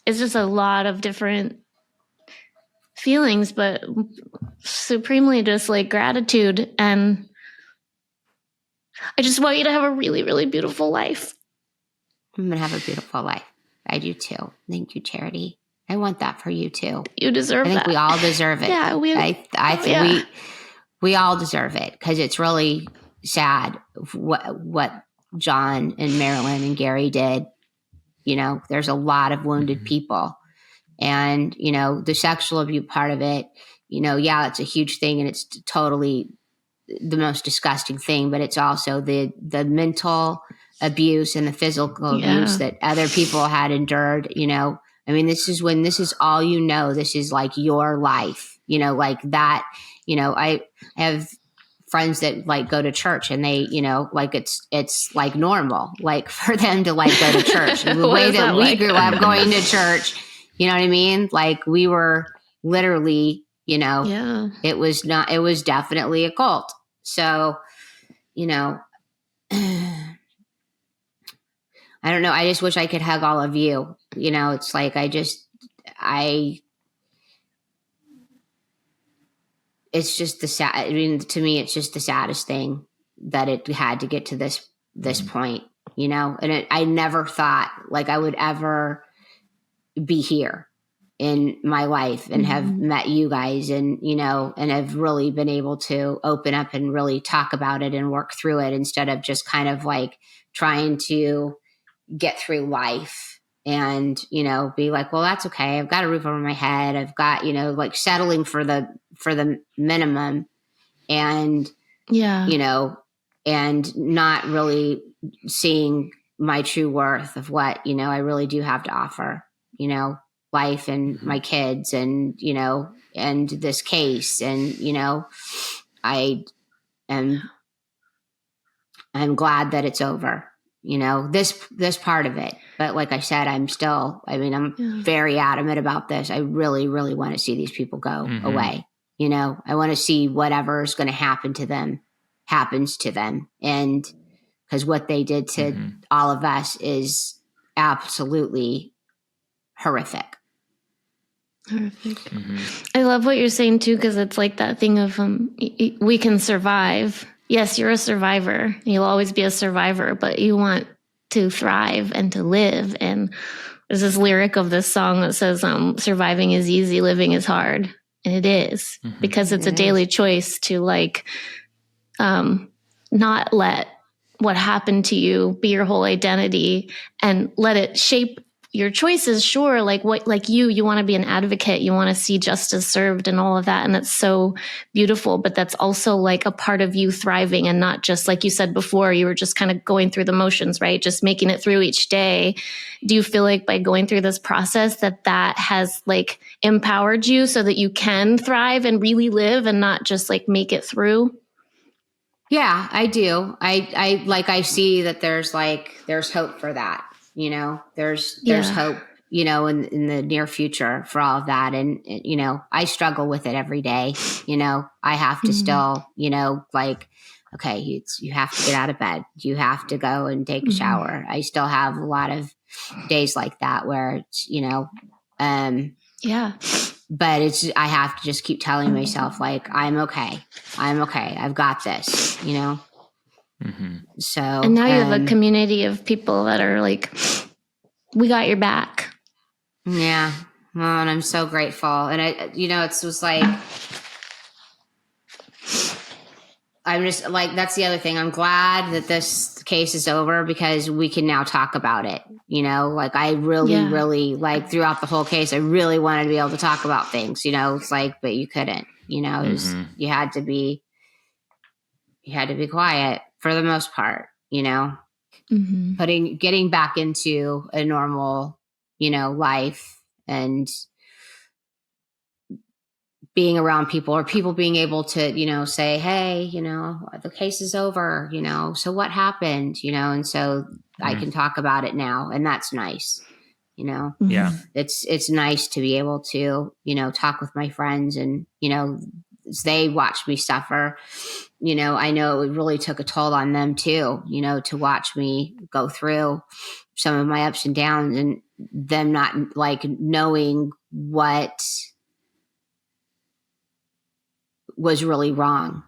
It's just a lot of different feelings, but supremely just like gratitude. And I just want you to have a really, really beautiful life. I'm going to have a beautiful life. I do too. Thank you, Charity. I want that for you too. You deserve that. I think we all deserve it. Yeah, I think we all deserve it because it's really sad what John and Marilyn and Gary did. There's a lot of wounded people. And, the sexual abuse part of it, it's a huge thing and it's totally the most disgusting thing, but it's also the mental abuse and the physical abuse that other people had endured, this is all, this is like your life, like that, I have friends that like go to church and they, like it's like normal, like for them to like go to church. The way that we grew up going to church, you know what I mean? Like we were literally, it was definitely a cult. So, I don't know. I just wish I could hug all of you. It's like, it's just to me, it's just the saddest thing that it had to get to this point, and I never thought like I would ever be here in my life and have met you guys and, and have really been able to open up and really talk about it and work through it instead of just kind of like trying to get through life and, be like, well, that's okay. I've got a roof over my head. I've got, like settling for the minimum and, and not really seeing my true worth of what, I really do have to offer, life and my kids and, and this case. And, I'm glad that it's over, this part of it. But like I said, I'm very adamant about this. I really, really want to see these people go away. I want to see whatever is going to happen to them happens to them. And because what they did to all of us is absolutely horrific. I love what you're saying too, because it's like that thing of we can survive. Yes, you're a survivor. You'll always be a survivor, but you want to thrive and to live. And there's this lyric of this song that says, surviving is easy, living is hard. And it is, because it's a daily choice to like not let what happened to you be your whole identity and let it shape your choices. Sure. Like you want to be an advocate. You want to see justice served and all of that. And that's so beautiful, but that's also like a part of you thriving and not just like you said before, you were just kind of going through the motions, right? Just making it through each day. Do you feel like by going through this process that has like empowered you so that you can thrive and really live and not just like make it through? Yeah, I do. I see that there's hope for that. There's hope, in the near future for all of that. And, I struggle with it every day. I have to still, okay, you have to get out of bed. You have to go and take a shower. I still have a lot of days like that where it's, but I have to just keep telling myself, like, I'm okay. I've got this, So, and now you have a community of people that are like, we got your back. Yeah. Well, and I'm so grateful. And it was like, I'm just like, that's the other thing. I'm glad that this case is over because we can now talk about it. Like I really like throughout the whole case, I really wanted to be able to talk about things, it's like, but you couldn't, you had to be quiet for the most part, getting back into a normal, life and being around people or people being able to, say, hey, the case is over, so what happened, and so I can talk about it now. And that's nice, Yeah. It's nice to be able to, talk with my friends and, they watch me suffer. I know it really took a toll on them too, to watch me go through some of my ups and downs and them not like knowing what was really wrong,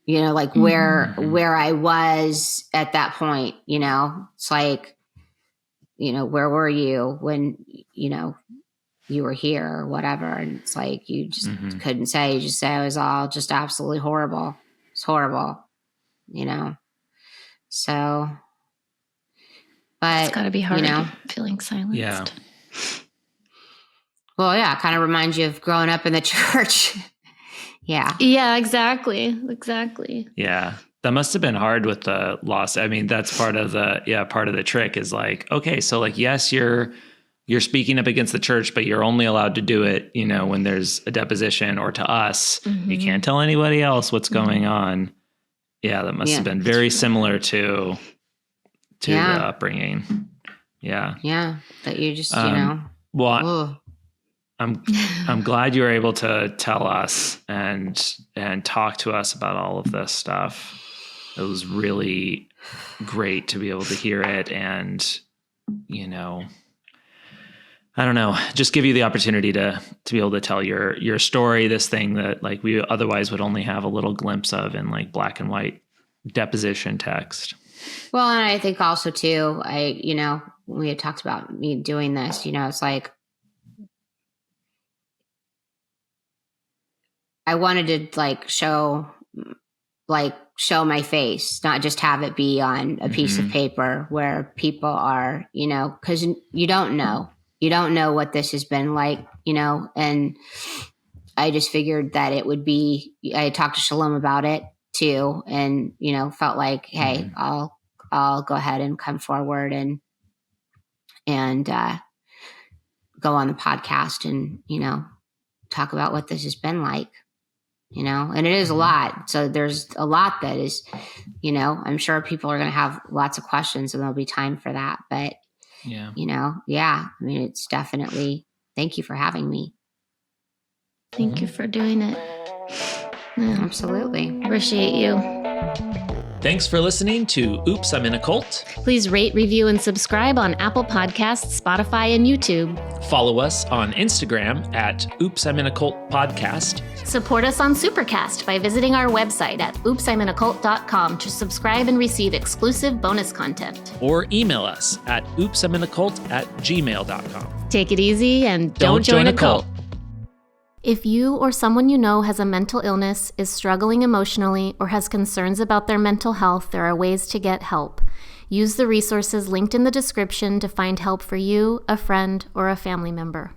like where I was at that point, it's like, where were you when, you were here or whatever. And it's like, you just couldn't say, you just say it was all just absolutely horrible. It's horrible, so, but it's gotta be hard, feeling silenced. Yeah. Well, yeah, it kind of reminds you of growing up in the church. Yeah. Yeah, exactly. Yeah. That must have been hard with the loss. I mean, that's part of the trick is like, okay, so like, yes, you're speaking up against the church, but you're only allowed to do it, when there's a deposition or to us. You can't tell anybody else what's going on. Yeah. That must have been very similar to the upbringing. Yeah. Yeah. But you just, well, I'm glad you were able to tell us and talk to us about all of this stuff. It was really great to be able to hear it and, I don't know, just give you the opportunity to be able to tell your story, this thing that like we otherwise would only have a little glimpse of in like black and white deposition text. Well, and I think also too, we had talked about me doing this, it's like, I wanted to like show my face, not just have it be on a piece of paper where people are, cause you don't know what this has been like, and I just figured that it would be, I talked to Shalom about it too. And, felt like, hey, I'll go ahead and come forward and go on the podcast and, talk about what this has been like. And it is a lot. So there's a lot that is, I'm sure people are going to have lots of questions and there'll be time for that. But, I mean, it's definitely, thank you for having me. Thank you for doing it. Yeah, absolutely. Appreciate you. Thanks for listening to Oops, I'm in a Cult. Please rate, review, and subscribe on Apple Podcasts, Spotify, and YouTube. Follow us on Instagram at Oops, I'm in a Cult Podcast. Support us on Supercast by visiting our website at oopsiminacult.com to subscribe and receive exclusive bonus content. Or email us at oopsiminacult@gmail.com. Take it easy and don't join a cult. If you or someone you know has a mental illness, is struggling emotionally, or has concerns about their mental health, there are ways to get help. Use the resources linked in the description to find help for you, a friend, or a family member.